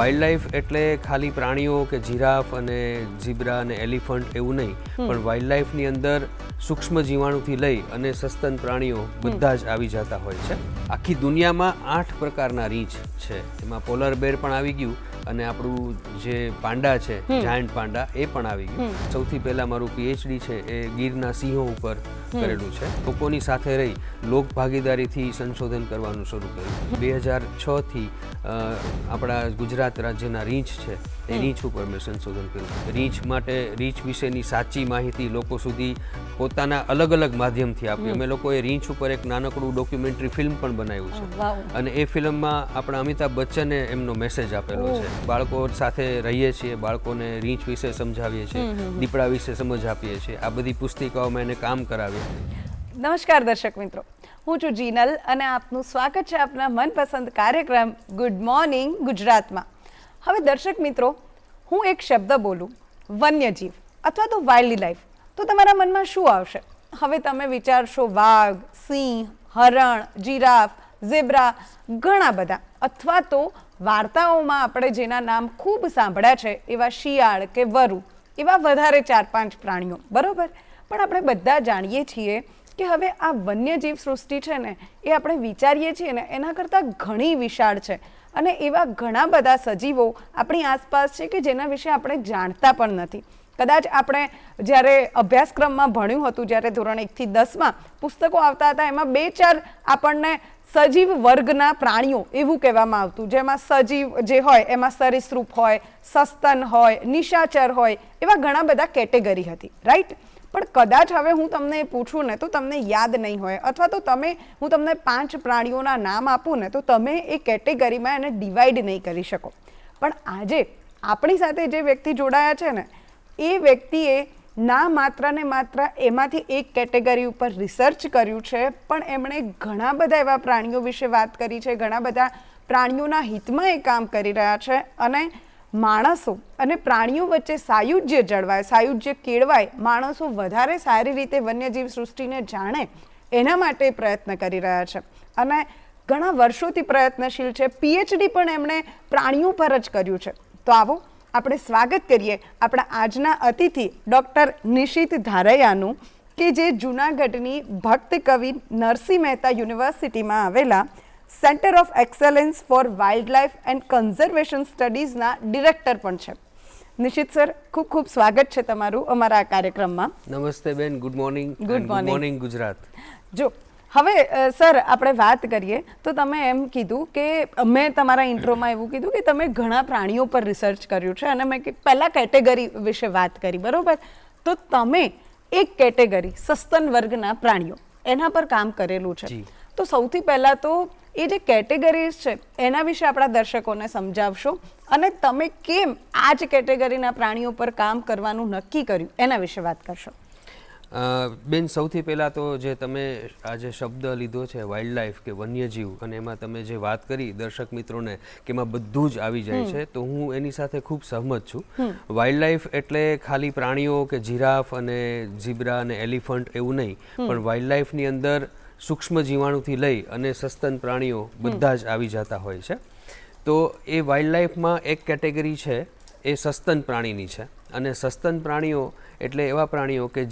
Wild life એટલે ખાલી પ્રાણીઓ કે જીરાફ અને ઝીબ્રા અને એલિફન્ટ એવું નહીં, પણ વાઇલ્ડ લાઈફની અંદર સૂક્ષ્મ જીવાણુથી લઈ અને સસ્તન પ્રાણીઓ બધા જ આવી જતા હોય છે. આખી દુનિયામાં 8 પ્રકારના રીંછ છે. એમાં પોલર બેર પણ આવી ગયું અને આપણું જે પાંડા છે, જાયન્ટ પાંડા, એ પણ આવી ગયું. સૌથી પહેલા મારું PhD છે એ ગીરના સિંહો ઉપર કરેલું છે. લોકોની સાથે રહી લોક ભાગીદારીથી સંશોધન કરવાનું શરૂ કર્યું. 2006થી આપણા ગુજરાત રાજ્યના રીંછ છે એ રીંછ ઉપર મેં સંશોધન કર્યું. રીંછ વિશેની સાચી માહિતી લોકો સુધી પોતાના અલગ અલગ માધ્યમથી આપી. અમે લોકોએ રીંછ ઉપર એક નાનકડું ડોક્યુમેન્ટરી ફિલ્મ પણ બનાવ્યું છે અને એ ફિલ્મમાં આપણા અમિતાભ બચ્ચને એમનો મેસેજ આપેલો છે. બાળકો સાથે રહીએ છીએ, બાળકોને રીંછ વિશે સમજાવીએ છીએ, દીપડા વિશે સમજ આપીએ છીએ. આ બધી પુસ્તિકાઓમાં એને કામ કરાવીએ. નમસ્કાર દર્શક મિત્રો, હું છું જીનલ અને આપનું સ્વાગત છે આપના મનપસંદ કાર્યક્રમ ગુડ મોર્નિંગ ગુજરાતમાં. હવે દર્શક મિત્રો, હું એક શબ્દ બોલું, વન્યજીવ અથવા તો વાઇલ્ડ લાઈફ, તો તમારા મનમાં શું આવશે? હવે તમે વિચારશો વાઘ, સિંહ, હરણ, જીરાફ, ઝેબ્રા, ઘણા બધા, અથવા તો વાર્તાઓમાં આપણે જેના નામ ખૂબ સાંભળ્યા છે એવા શિયાળ કે વરુ, એવા વધારે 4-5 પ્રાણીઓ, બરોબર? પણ આપણે બધા જાણીએ છીએ કે હવે આ વન્યજીવ સૃષ્ટિ છે ને એ આપણે વિચારીએ છીએ ને એના કરતાં ઘણી વિશાળ છે અને એવા ઘણા બધા સજીવો આપણી આસપાસ છે કે જેના વિશે આપણે જાણતા પણ નથી. કદાચ આપણે જ્યારે અભ્યાસક્રમમાં ભણ્યું હતું, જ્યારે ધોરણ 1 થી 10માં પુસ્તકો આવતા હતા, એમાં 2-4 આપણને સજીવ વર્ગના પ્રાણીઓ એવું કહેવામાં આવતું, જેમાં સજીવ જે હોય એમાં સરીસૃપ હોય, સસ્તન હોય, નિશાચર હોય, એવા ઘણા બધા કેટેગરી હતી, રાઈટ? પણ કદાચ હવે હું તમને પૂછું ને તો તમને યાદ નહીં હોય, અથવા તો હું તમને 5 પ્રાણીઓના નામ આપું ને તો તમે એ કેટેગરીમાં એને ડિવાઈડ નહીં કરી શકો. પણ આજે આપણી સાથે જે વ્યક્તિ જોડાયા છે ને એ વ્યક્તિએ ના માત્ર ને માત્ર એમાંથી એક કેટેગરી ઉપર રિસર્ચ કર્યું છે, પણ એમણે ઘણા બધા એવા પ્રાણીઓ વિશે વાત કરી છે, ઘણા બધા પ્રાણીઓના હિતમાં એ કામ કરી રહ્યા છે અને માણસો અને પ્રાણીઓ વચ્ચે સાયુજ્ય જળવાય, સાયુજ્ય કેળવાય, માણસો વધારે સારી રીતે વન્યજીવ સૃષ્ટિને જાણે એના માટે પ્રયત્ન કરી રહ્યા છે અને ઘણા વર્ષોથી પ્રયત્નશીલ છે. PhD પણ એમણે પ્રાણીઓ પર જ કર્યું છે. તો આવો આપણે સ્વાગત કરીએ આપણા આજના અતિથિ ડૉક્ટર નિશિત ધારૈયાનું, કે જે જૂનાગઢની ભક્ત કવિ નરસિંહ મહેતા યુનિવર્સિટીમાં આવેલા centre of excellence for wildlife and conservation સ્ટડીઝના ડિરેક્ટર પણ છે. નિશિત સર, ખૂબ ખૂબ સ્વાગત છે તમારું અમારા આ કાર્યક્રમમાં. નમસ્તે બેન, good morning. Good morning Gujarat. જો હવે સર આપણે વાત કરીએ તો તમે એમ કીધું કે મેં તમારા ઇન્ટ્રોમાં એવું કીધું કે તમે ઘણા પ્રાણીઓ પર રિસર્ચ કર્યું છે અને મેં પહેલાં કેટેગરી વિશે વાત કરી, બરાબર? તો તમે એક કેટેગરી સસ્તન વર્ગના પ્રાણીઓ એના પર કામ કરેલું છે. તો સૌથી પહેલાં તો એ જે કેટેગરીઝ છે એના વિશે આપણા દર્શકોને સમજાવશો અને તમે કેમ આ જ કેટેગરીના પ્રાણીઓ પર કામ કરવાનું નક્કી કર્યું એના વિશે વાત કરશો. બેન, સૌથી પહેલાં તો જે તમે આ જે શબ્દ લીધો છે વાઇલ્ડ લાઈફ કે વન્યજીવ, અને એમાં તમે જે વાત કરી દર્શક મિત્રોને કે એમાં બધું જ આવી જાય છે, તો હું એની સાથે ખૂબ સહમત છું. વાઇલ્ડ લાઈફ એટલે ખાલી પ્રાણીઓ કે જીરાફ અને ઝીબ્રા અને એલિફન્ટ એવું નહીં, પણ વાઇલ્ડ લાઈફની અંદર સૂક્ષ્મ જીવાણુથી લઈ અને સસ્તન પ્રાણીઓ બધા જ આવી જતા હોય છે. તો એ વાઇલ્ડ લાઈફમાં એક કેટેગરી છે એ સસ્તન પ્રાણીની છે. અને સસ્તન પ્રાણીઓ એટલે એવા પ્રાણીઓ કે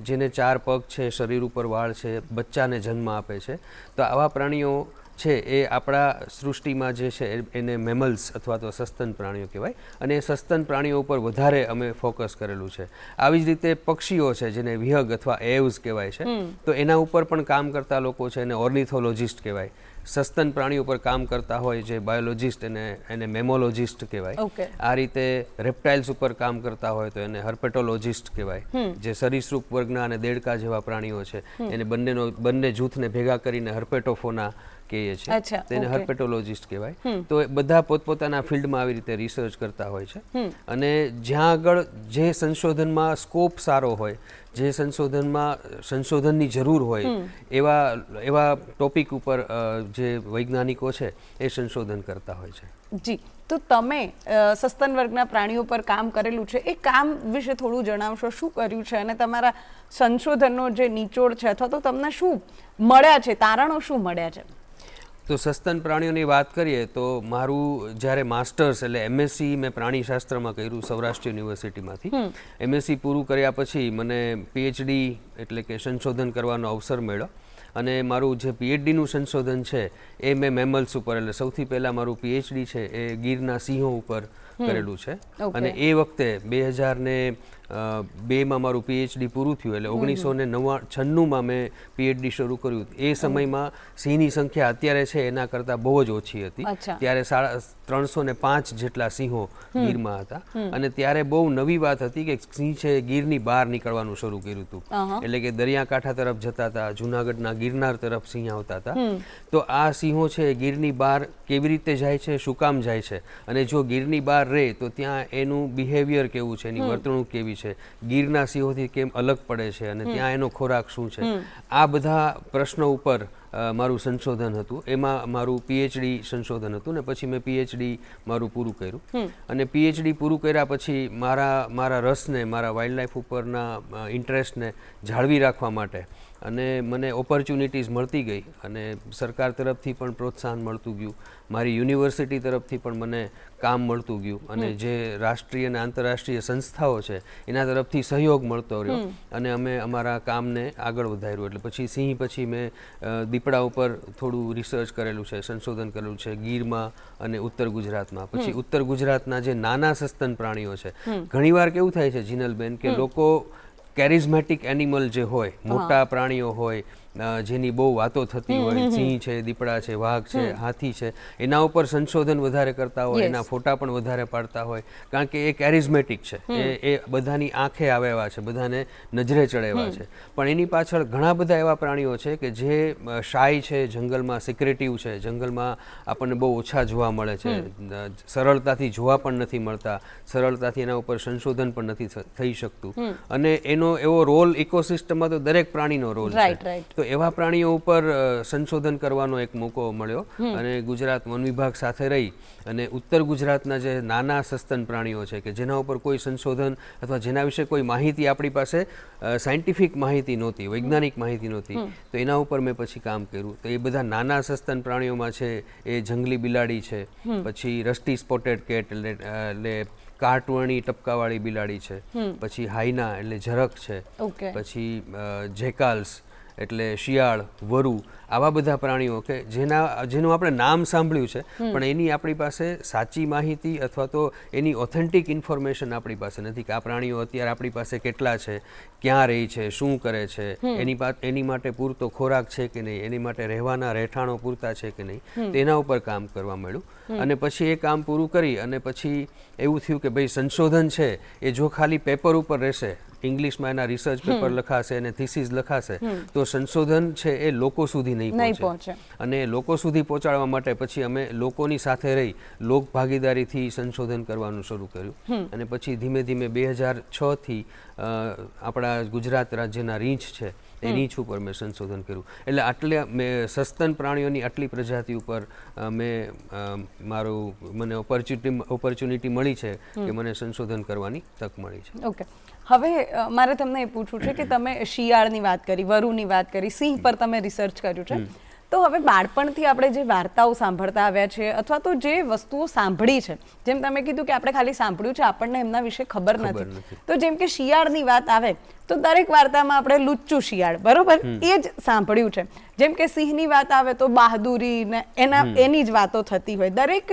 જેને 4 પગ છે, શરીર ઉપર વાળ છે, બચ્ચાને જન્મ આપે છે. તો આવા પ્રાણીઓ છે એ આપણા સૃષ્ટિમાં જે છે એને મેમલ્સ અથવા તો સસ્તન પ્રાણીઓ કહેવાય અને એ સસ્તન પ્રાણીઓ ઉપર વધારે અમે ફોકસ કરેલું છે. આવી જ રીતે પક્ષીઓ છે જેને વિહગ અથવા એવ્સ કહેવાય છે, તો એના ઉપર પણ કામ કરતા લોકો છે એને ઓર્નિથોલોજિસ્ટ કહેવાય. સસ્તન પ્રાણીઓ પર કામ કરતા હોય જે બાયોલોજિસ્ટ એને મેમોલોજિસ્ટ કહેવાય. આ રીતે રેપ્ટાઇલ્સ ઉપર કામ કરતા હોય તો એને હર્પેટોલોજિસ્ટ કહેવાય. જે સરીસૃપ વર્ગના અને દેડકા જેવા પ્રાણીઓ છે એને બંને જૂથને ભેગા કરીને હર્પેટોફોના કહીએ છીએ, તેને હર્પેટોલોજિસ્ટ કહેવાય. તો બધા પોતપોતાના ફિલ્ડમાં આવી રીતે રિસર્ચ કરતા હોય છે અને જ્યાં આગળ જે સંશોધનમાં સ્કોપ સારો હોય, જે સંશોધનની જરૂર હોય એવા ટોપિક ઉપર જે વૈજ્ઞાનિકો છે એ સંશોધન કરતા હોય છે. જી, તો તમે સસ્તન વર્ગના પ્રાણીઓ પર કામ કરેલું છે, એ કામ વિશે થોડું જણાવશો, શું કર્યું છે અને તમારા સંશોધનનો જે નિચોડ છે અથવા તો તમને શું મળ્યા છે, તારણો શું મળ્યા છે? તો સસ્તન પ્રાણીઓની વાત કરીએ તો મારું જ્યારે માસ્ટર્સ એટલે MSc મેં પ્રાણીશાસ્ત્રમાં કર્યું સૌરાષ્ટ્ર યુનિવર્સિટીમાંથી. MSc પૂરું કર્યા પછી મને PhD એટલે કે સંશોધન કરવાનો અવસર મળ્યો અને મારું જે PhDનું સંશોધન છે એ મેં મેમલ્સ ઉપર એટલે સૌથી પહેલાં મારું PhD છે એ ગીરના સિંહો ઉપર કરેલું છે. અને એ વખતે 2002માં મારું PhD પૂરું થયું એટલે 1996માં મેં PhD શરૂ કર્યું. એ સમયમાં સિંહની સંખ્યા અત્યારે છે એના કરતાં બહુ જ ઓછી હતી. ત્યારે 305 જેટલા સિંહો ગીરમાં હતા અને ત્યારે બહુ નવી વાત હતી કે સિંહ છે ગીરની બહાર નીકળવાનું શરૂ કર્યું હતું. એટલે કે દરિયાકાંઠા તરફ જતા હતા, જૂનાગઢના ગિરનાર તરફ સિંહ આવતા હતા. તો આ સિંહો છે ગીરની બહાર કેવી રીતે જાય છે, શું કામ જાય છે, અને જો ગીરની બહાર રહે તો ત્યાં એનું બિહેવિયર કેવું છે, એની વર્તણૂક કેવી છે, ગીરના સિંહોથી કેમ અલગ પડે છે અને ત્યાં એનો ખોરાક શું છે, આ બધા પ્રશ્નો ઉપર મારું સંશોધન હતું. એમાં મારું PhD સંશોધન હતું ને પછી મેં PhD મારું પૂરું કર્યું. અને PhD પૂરું કર્યા પછી મારા રસને, મારા વાઇલ્ડ લાઈફ ઉપરના ઇન્ટરેસ્ટને જાળવી રાખવા માટે અને મને ઓપોર્ચ્યુનિટીઝ મળતી ગઈ અને સરકાર તરફથી પણ પ્રોત્સાહન મળતું ગયું, મારી યુનિવર્સિટી તરફથી પણ મને કામ મળતું ગયું અને જે રાષ્ટ્રીય અને આંતરરાષ્ટ્રીય સંસ્થાઓ છે એના તરફથી સહયોગ મળતો રહ્યો અને અમે અમારા કામને આગળ વધાર્યું. એટલે પછી સિંહ પછી મેં દીપડા ઉપર થોડું રિસર્ચ કરેલું છે, સંશોધન કરેલું છે ગીરમાં અને ઉત્તર ગુજરાતમાં. પછી ઉત્તર ગુજરાતના જે નાના સસ્તન પ્રાણીઓ છે, ઘણીવાર કેવું થાય છે જીનલબેન કે લોકો કેરિઝમેટિક એનિમલ જે હોય, મોટા પ્રાણીઓ હોય જેની બહુ વાતો થતી હોય, સિંહ છે, દીપડા છે, વાઘ છે, હાથી છે, એના ઉપર સંશોધન વધારે કરતા હોય, એના ફોટા પણ વધારે પાડતા હોય કારણ કે એ કેરિઝમેટિક છે, એ બધાની આંખે આવે એવા છે, બધાને નજરે ચડે એવા છે. પણ એની પાછળ ઘણા બધા એવા પ્રાણીઓ છે કે જે શાય છે, જંગલમાં સિક્રેટિવ છે, જંગલમાં આપણને બહુ ઓછા જોવા મળે છે, સરળતાથી જોવા પણ નથી મળતા, સરળતાથી એના ઉપર સંશોધન પણ નથી થઈ શકતું અને એનો એવો રોલ ઇકોસિસ્ટમમાં તો દરેક પ્રાણીનો રોલ છે. તો એવા પ્રાણીઓ ઉપર સંશોધન કરવાનો એક મોકો મળ્યો અને ગુજરાત વન વિભાગ સાથે રહી અને ઉત્તર ગુજરાતના જે નાના સસ્તન પ્રાણીઓ છે કે જેના ઉપર કોઈ સંશોધન અથવા જેના વિશે કોઈ માહિતી આપણી પાસે સાયન્ટિફિક માહિતી નહોતી, વૈજ્ઞાનિક માહિતી નહોતી, તો એના ઉપર મેં પછી કામ કર્યું. તો એ બધા નાના સસ્તન પ્રાણીઓમાં છે એ જંગલી બિલાડી છે, પછી રસ્ટી સ્પોટેડ કેટ એટલે કાટવર્ણી ટપકાવાળી બિલાડી છે, પછી હાઈના એટલે ઝરખ છે, પછી જેકાલ્સ એટલે શિયાળ, વરુ, આવા બધા પ્રાણીઓ કે જેનું આપણે નામ સાંભળ્યું છે પણ એની આપણી પાસે સાચી માહિતી અથવા તો એની ઓથેન્ટિક ઇન્ફોર્મેશન આપણી પાસે નથી કે આ પ્રાણીઓ અત્યારે આપણી પાસે કેટલા છે, ક્યાં રહે છે, શું કરે છે, એની માટે પૂરતો ખોરાક છે કે નહીં, એની માટે રહેવાના રહેઠાણો પૂરતા છે કે નહીં, તો એના ઉપર કામ કરવા મળ્યું. અને પછી એ કામ પૂરું કરી અને પછી એવું થયું કે ભાઈ સંશોધન છે એ જો ખાલી પેપર ઉપર રહેશે, ઇંગ્લિશમાં એના રિસર્ચ પેપર લખાશે અને થીસીસ લખાશે તો સંશોધન છે એ લોકો સુધી નહીં પહોંચે. અને લોકો સુધી પહોંચાડવા માટે પછી અમે લોકોની સાથે રહી લોક ભાગીદારીથી સંશોધન કરવાનું શરૂ કર્યું અને પછી ધીમે ધીમે 2006થી આપણા ગુજરાત રાજ્યના રીંછ છે એ રીંછ ઉપર મેં સંશોધન કર્યું. એટલે મેં સસ્તન પ્રાણીઓની આટલી પ્રજાતિ ઉપર મને ઓપોર્ચ્યુનિટી મળી છે કે મને સંશોધન કરવાની તક મળી છે. ઓકે, હવે મારે તમને એ પૂછવું છે કે તમે શિયાળની વાત કરી, વરુની વાત કરી, સિંહ પર તમે રિસર્ચ કર્યું છે, તો હવે બાળપણથી આપણે જે વાર્તાઓ સાંભળતા આવ્યા છે અથવા તો જે વસ્તુઓ સાંભળી છે, જેમ તમે કીધું કે આપણે ખાલી સાંભળ્યું છે, આપણને એમના વિશે ખબર નથી, તો જેમ કે શિયાળની વાત આવે તો દરેક વાર્તામાં આપણે લુચ્ચું શિયાળ, બરોબર, એ જ સાંભળ્યું છે. જેમ કે સિંહની વાત આવે તો બહાદુરી ને એની જ વાતો થતી હોય. દરેક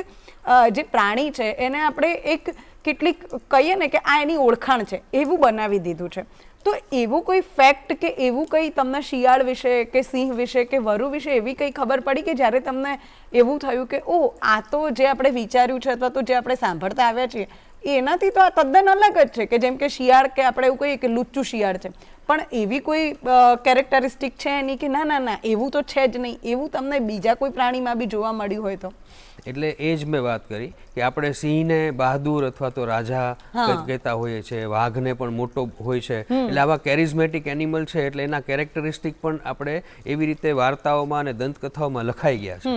જે પ્રાણી છે એને આપણે એક કેટલીક કહીએ ને કે આ એની ઓળખાણ છે એવું બનાવી દીધું છે. તો એવું કોઈ ફેક્ટ કે એવું કંઈ તમને શિયાળ વિશે કે સિંહ વિશે કે વરુ વિશે એવી કંઈ ખબર પડી કે જ્યારે તમને એવું થયું કે ઓ આ તો જે આપણે વિચાર્યું છે અથવા તો જે આપણે સાંભળતા આવ્યા છીએ એનાથી તો આ તદ્દન અલગ જ છે, કે જેમ કે શિયાળ કે આપણે એવું કહીએ કે લુચ્ચું શિયાળ છે, પણ એવી કોઈ કેરેક્ટરિસ્ટિક છે એની કે ના ના ના એવું તો છે જ નહીં, એવું તમને બીજા કોઈ પ્રાણીમાં બી જોવા મળ્યું હોય તો? એટલે એ જ મેં વાત કરી કે આપણે સિંહને બહાદુર અથવા તો રાજા કહેતા હોઈએ છીએ, વાઘને પણ મોટો હોય છે, એટલે આવા કેરિઝમેટિક એનિમલ છે, એટલે એના કેરેક્ટરિસ્ટિક પણ આપણે એવી રીતે વાર્તાઓમાં અને દંતકથાઓમાં લખાઈ ગયા છે.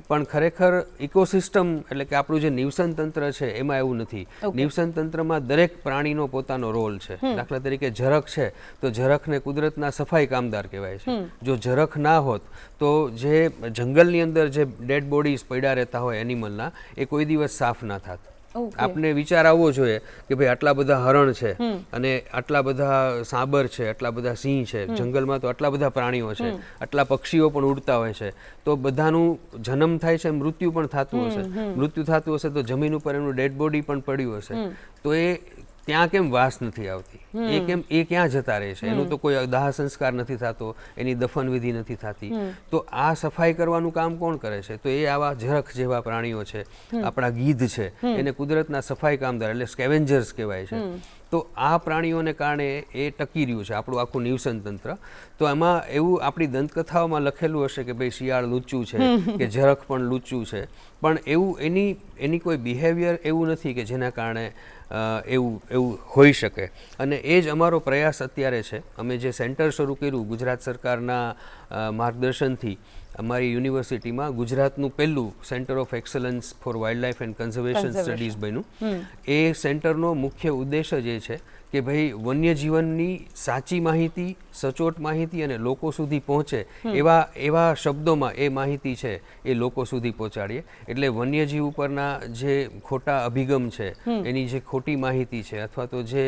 પણ ખરેખર ઇકોસિસ્ટમ એટલે કે આપણું જે નિવસન તંત્ર છે એમાં એવું નથી. નિવસન તંત્રમાં દરેક પ્રાણીનો પોતાનો રોલ છે. દાખલા તરીકે ઝરખ છે તો ઝરખને કુદરતના સફાઈ કામદાર કહેવાય છે. જો ઝરખ ના હોત તો જે જંગલની અંદર જે ડેડ બોડીઝ પડ્યા રહેતા હોય એનિમલના, એ કોઈ દિવસ સાફ ના થાત. આપને વિચાર આવવો જોઈએ કે ભાઈ આટલા બધા હરણ છે અને આટલા બધા સાબર છે, આટલા બધા સિંહ છે, જંગલમાં તો આટલા બધા પ્રાણીઓ છે, આટલા પક્ષીઓ પણ ઉડતા હોય છે, તો બધાનું જન્મ થાય છે, મૃત્યુ પણ થતું હશે. મૃત્યુ થતું હશે તો જમીન ઉપર એનું ડેડ બોડી પણ પડ્યું હશે, તો એ ત્યાં કેમ વાસ નથી આવતી? એ ક્યાં જતા રહે છે? એનું તો કોઈ દાહ સંસ્કાર નથી થતો, એની દફન વિધિ નથી થતી. તો આ સફાઈ કરવાનું કામ કોણ કરે છે? તો એ આવા ઝરખ જેવા પ્રાણીઓ છે, આપણા ગીધ છે, એને કુદરતના સફાઈ કામદાર એટલે સ્કેવેન્જર્સ કહેવાય છે. તો આ પ્રાણીઓને કારણે એ ટકી રહ્યું છે આપણું આખું નિવસન તંત્ર. તો એમાં એવું આપણી દંતકથાઓમાં લખેલું હશે કે ભાઈ શિયાળ લૂચું છે કે ઝરખ પણ લૂચું છે, પણ એવું એની કોઈ બિહેવિયર એવું નથી કે જેના કારણે એવું હોઈ શકે. અને એ જ અમારો પ્રયાસ અત્યારે છે. અમે જે સેન્ટર શરૂ કર્યું ગુજરાત સરકારના માર્ગદર્શનથી, અમારી યુનિવર્સિટીમાં ગુજરાતનું પહેલું centre of excellence four wild life and conservation studies બન્યું. એ સેન્ટરનો મુખ્ય ઉદ્દેશ જ એ છે કે ભાઈ વન્યજીવનની સાચી માહિતી, સચોટ માહિતી અને લોકો સુધી પહોંચે એવા શબ્દોમાં એ માહિતી છે એ લોકો સુધી પહોંચાડીએ. એટલે વન્યજીવ ઉપરના જે ખોટા અભિગમ છે, એની જે ખોટી માહિતી છે, અથવા તો જે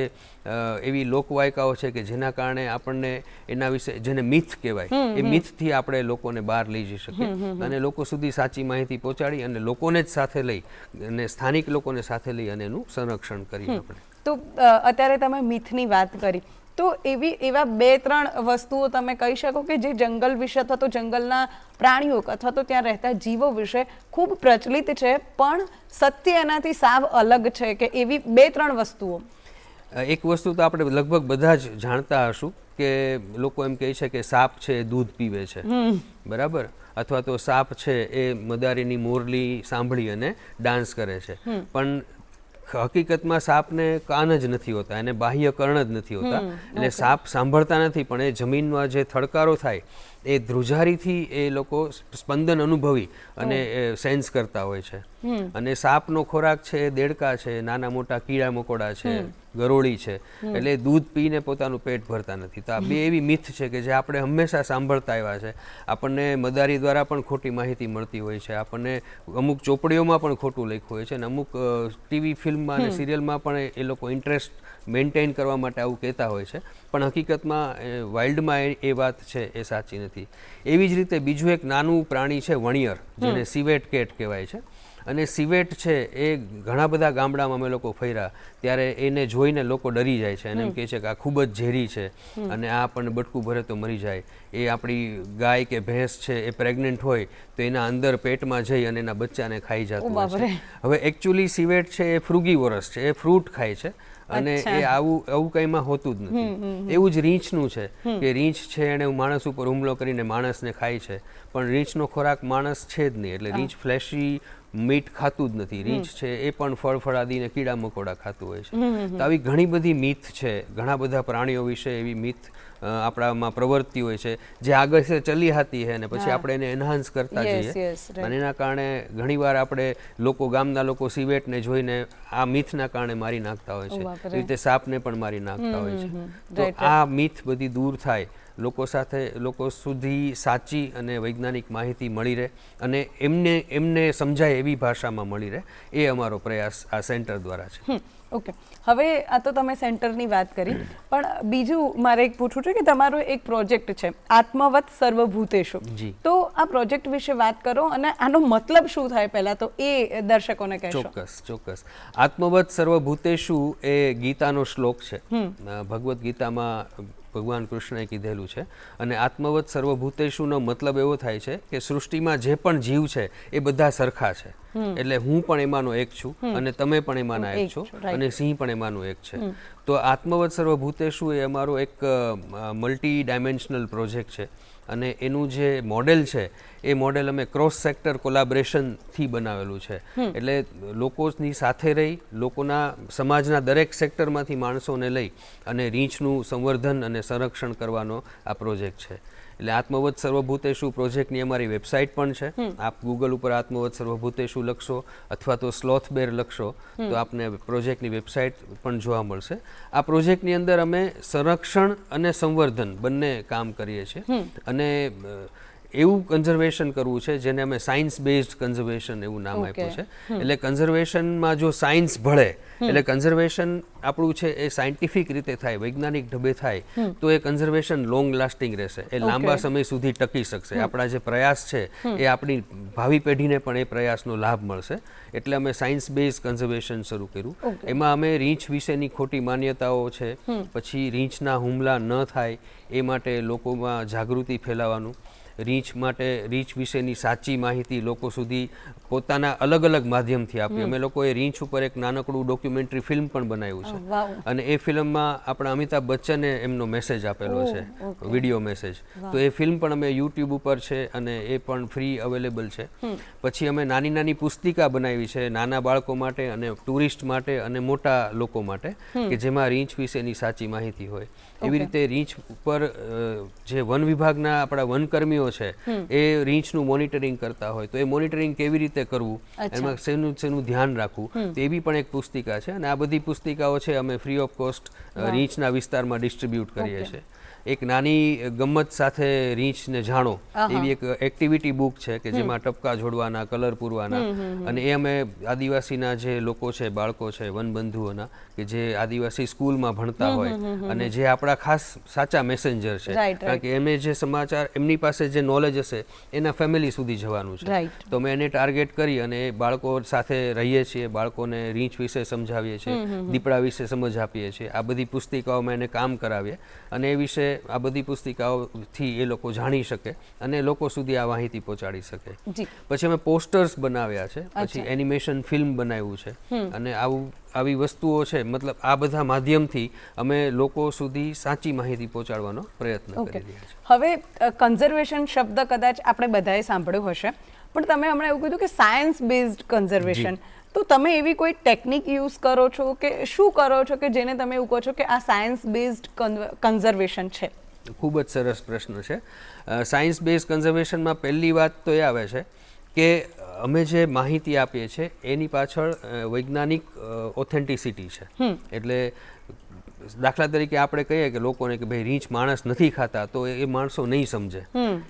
એવી લોકવાયકાઓ છે કે જેના કારણે આપણને એના વિશે, જેને મિથ કહેવાય, એ મિથથી આપણે લોકોને બહાર લઈ જઈ શકીએ અને લોકો સુધી સાચી માહિતી પહોંચાડી અને લોકોને જ સાથે લઈ અને સ્થાનિક લોકોને સાથે લઈ અને એનું સંરક્ષણ કરીએ આપણે. તો અત્યારે તમે મિથની વાત કરી, તો એવા 2-3 વસ્તુઓ તમે કહી શકો કે જે જંગલ વિશે અથવા તો જંગલના પ્રાણીઓ અથવા તો ત્યાં રહેતા જીવો વિશે ખૂબ પ્રચલિત છે પણ સત્ય એનાથી સાવ અલગ છે, કે એવી 2-3 વસ્તુઓ? એક વસ્તુ તો આપણે લગભગ બધા જ જાણતા હશું કે લોકો એમ કહે છે કે સાપ છે એ દૂધ પીવે છે, બરાબર, અથવા તો સાપ છે એ મદારીની મોરલી સાંભળી અને ડાન્સ કરે છે. પણ હકીકતમાં સાપને કાન જ નથી હોતા, એને બાહ્ય કર્ણ જ નથી હોતા. એટલે સાપ સાંભળતા નથી, પણ એ જમીનમાં જે થડકારો થાય એ ધ્રુજારીથી એ લોકો સ્પંદન અનુભવી અને સેન્સ કરતા હોય છે. અને સાપનો ખોરાક છે એ દેડકા છે, નાના મોટા કીડા મકોડા છે, ગરોળી છે, એટલે દૂધ પીને પોતાનું પેટ ભરતા નથી. તો આ બે એવી મિથ છે કે જે આપણે હંમેશા સાંભળતા આવ્યા છે. આપણને મદારી દ્વારા પણ ખોટી માહિતી મળતી હોય છે, આપણને અમુક ચોપડીઓમાં પણ ખોટું લખ્યું હોય છે, અને અમુક ટીવી ફિલ્મમાં અને સિરિયલમાં પણ એ લોકો ઇન્ટરેસ્ટ મેન્ટેન કરવા માટે આવું કહેતા હોય છે. પણ હકીકતમાં વાઇલ્ડમાં એ વાત છે એ સાચી નથી. એવી જ રીતે બીજું એક નાનું પ્રાણી છે વણિયર, જેને સિવેટ કેટ કહેવાય છે. અને સિવેટ છે એ ઘણા બધા ગામડામાં અમે લોકો ફર્યા ત્યારે એને જોઈને લોકો ડરી જાય છે અને એમ કહે છે કે આ ખૂબ જ ઝેરી છે અને આ આપણને બટકું ભરે તો મરી જાય. એ આપણી ગાય કે ભેંસ છે એ પ્રેગ્નન્ટ હોય તો એના અંદર પેટમાં જઈ અને એના બચ્ચાને ખાઈ જતું હોય છે. હવે એકચ્યુઅલી સિવેટ છે એ ફ્રુગીવોરસ છે, એ ફ્રૂટ ખાય છે અને એ આવું કંઈમાં હોતું જ નથી. એવું જ રીંછનું છે કે રીંછ છે એને માણસ ઉપર હુમલો કરીને માણસને ખાય છે, પણ રીંછનો ખોરાક માણસ છે જ નહીં, એટલે રીંછ ફ્લેશી મીટ ખાતું જ નથી. રીંછ છે એ પણ ફળ ફળાદીને કીડા મકોડા ખાતું હોય છે. તો આવી ઘણી બધી મિથ છે, ઘણા બધા પ્રાણીઓ વિશે એવી મિથ આપણામાં પ્રવર્તી હોય છે જે આગળ છે ચલી હતી છે અને પછી આપણે એને એનહાન્સ કરતા જઈએ અને એના કારણે ઘણીવાર આપણે ગામના લોકો સિવેટને જોઈને આ મિથના કારણે મારી નાખતા હોય છે, એ રીતે સાપને પણ મારી નાખતા હોય છે. તો આ મિથ બધી દૂર થાય, લોકો સુધી સાચી અને વૈજ્ઞાનિક માહિતી મળી રહે અને એમને સમજાય એવી ભાષામાં મળી રહે, એ અમારો પ્રયાસ આ સેન્ટર દ્વારા છે. ઓકે, હવે આ તો તમે સેન્ટરની વાત કરી, પણ બીજું મારે એક પૂછવું છે કે તમારો એક પ્રોજેક્ટ છે આત્મવત સર્વભૂતેષુ. તો આ પ્રોજેક્ટ વિશે વાત કરો અને આનો મતલબ શું થાય પહેલા તો એ દર્શકોને કહેશો. ચોક્કસ. આત્મવત સર્વભૂતેષુ એ ગીતાનો શ્લોક છે, ભગવદ્ ગીતામાં ભગવાન કૃષ્ણએ કીધેલું છે. અને આત્મવત સર્વભૂતેષુનો મતલબ એવો થાય છે કે સૃષ્ટિમાં જે પણ જીવ છે એ બધા સરખા છે. એટલે હું પણ એમાંનો એક છું અને તમે પણ એમાંના એક છો અને સિંહ પણ એમાંનો એક છે. તો આત્મવત સર્વભૂતેષુ એ અમારો એક મલ્ટી ડાયમેન્શનલ પ્રોજેક્ટ છે અને એનું જે મોડેલ છે એ મોડેલ અમે ક્રોસ સેક્ટર કોલાબરેશનથી બનાવેલું છે. એટલે લોકોની સાથે રહી, લોકોના સમાજના દરેક સેક્ટરમાંથી માણસોને લઈ અને રીંછનું સંવર્ધન અને સંરક્ષણ કરવાનો આ પ્રોજેક્ટ છે. એટલે આત્મવત સર્વભૂતેષુ પ્રોજેક્ટની અમારી વેબસાઇટ પણ છે. આપ ગૂગલ ઉપર આત્મવત સર્વભૂતેષુ લખશો અથવા તો સ્લોથ બેર લખશો તો આપને પ્રોજેક્ટની વેબસાઇટ પણ જોવા મળશે. આ પ્રોજેક્ટની અંદર અમે સંરક્ષણ અને સંવર્ધન બંને કામ કરીએ છીએ અને એવું કન્ઝર્વેશન કરવું છે જેને અમે સાયન્સ બેઝડ કન્ઝર્વેશન એવું નામ આપ્યું છે. એટલે કન્ઝર્વેશનમાં જો સાયન્સ ભળે એટલે કન્ઝર્વેશન આપણું છે એ સાયન્ટિફિક રીતે થાય, વૈજ્ઞાનિક ઢબે થાય તો એ કન્ઝર્વેશન લોંગ લાસ્ટિંગ રહેશે, એ લાંબા સમય સુધી ટકી શકશે. આપણા જે પ્રયાસ છે એ આપણી ભાવિ પેઢીને પણ એ પ્રયાસનો લાભ મળશે. એટલે અમે સાયન્સ બેઝ કન્ઝર્વેશન શરૂ કર્યું. એમાં અમે રીંછ વિશેની ખોટી માન્યતાઓ છે, પછી રીંછના હુમલા ન થાય એ માટે લોકોમાં જાગૃતિ ફેલાવવાનું, રીંછ માટે રીંછ વિશેની સાચી માહિતી લોકો સુધી પોતાના અલગ અલગ માધ્યમથી આપી. અમે લોકોએ રીંછ ઉપર એક નાનકડું ડોક્યુમેન્ટરી ફિલ્મ પણ બનાવ્યું છે અને એ ફિલ્મમાં આપણા અમિતાભ બચ્ચને એમનો મેસેજ આપેલો છે, વિડીયો મેસેજ. તો એ ફિલ્મ પણ અમે યુટ્યુબ ઉપર છે અને એ પણ ફ્રી અવેલેબલ છે. પછી અમે નાની નાની પુસ્તિકા બનાવી છે નાના બાળકો માટે અને ટુરિસ્ટ માટે અને મોટા લોકો માટે કે જેમાં રીંછ વિશેની સાચી માહિતી હોય. એવી રીતે રીંછ ઉપર જે વન વિભાગના આપણા વનકર્મીઓ છે એ રીંછનું મોનિટરિંગ કરતા હોય તો એ મોનિટરિંગ કેવી રીતે કરવું, એમાં શેનું ધ્યાન રાખવું, તો એવી પણ એક પુસ્તિકા છે. અને આ બધી પુસ્તિકાઓ છે અમે ફ્રી ઓફ કોસ્ટ રીંછના વિસ્તારમાં ડિસ્ટ્રીબ્યુટ કરીએ છીએ. એક નાની ગમ્મત સાથે રીંછને જાણો એવી એક એક્ટિવિટી બુક છે કે જેમાં ટપકા જોડવાના, કલર પૂરવાના, અને એ અમે આદિવાસીના જે લોકો છે, બાળકો છે વનબંધુઓના કે જે આદિવાસી સ્કૂલમાં ભણતા હોય અને જે આપણા ખાસ સાચા મેસેન્જર છે, કારણ કે એમને જે સમાચાર એમની પાસે જે નોલેજ હશે એના ફેમિલી સુધી જવાનું છે. તો અમે એને ટાર્ગેટ કરી અને એ બાળકો સાથે રહીએ છીએ, બાળકોને રીંછ વિશે સમજાવીએ છીએ, દીપડા વિશે સમજ આપીએ છીએ. આ બધી પુસ્તિકાઓમાં એને કામ કરાવીએ અને એ વિશે આ બધી પુસ્તિકાઓથી એ લોકો જાણી શકે અને લોકો સુધી આ માહિતી પહોંચાડી શકે. પછી અમે પોસ્ટર્સ બનાવ્યા છે, પછી એનિમેશન ફિલ્મ બનાવ્યું છે અને આવી વસ્તુઓ છે. મતલબ આ બધા માધ્યમથી અમે લોકો સુધી સાચી માહિતી પહોંચાડવાનો પ્રયત્ન કરી રહ્યા છીએ. હવે કન્ઝર્વેશન શબ્દ કદાચ આપણે બધાએ સાંભળ્યો હશે, પણ તમે હમણાં એવું કીધું કે સાયન્સ બેઝડ કન્ઝર્વેશન, તો તમે એવી કોઈ ટેકનિક યુઝ કરો છો કે શું કરો છો કે જેને તમે એવું કહો છો કે આ સાયન્સ બેઝડ કન્ઝર્વેશન છે? ખૂબ જ સરસ પ્રશ્ન છે. સાયન્સ બેઝડ કન્ઝર્વેશનમાં પહેલી વાત તો એ આવે છે કે અમે જે માહિતી આપીએ છીએ એની પાછળ વૈજ્ઞાનિક ઓથેન્ટિસિટી છે. એટલે દાખલા તરીકે આપણે કહીએ કે લોકોને કે ભાઈ રીંછ માણસ નથી ખાતા, તો એ માણસો નહીં સમજે,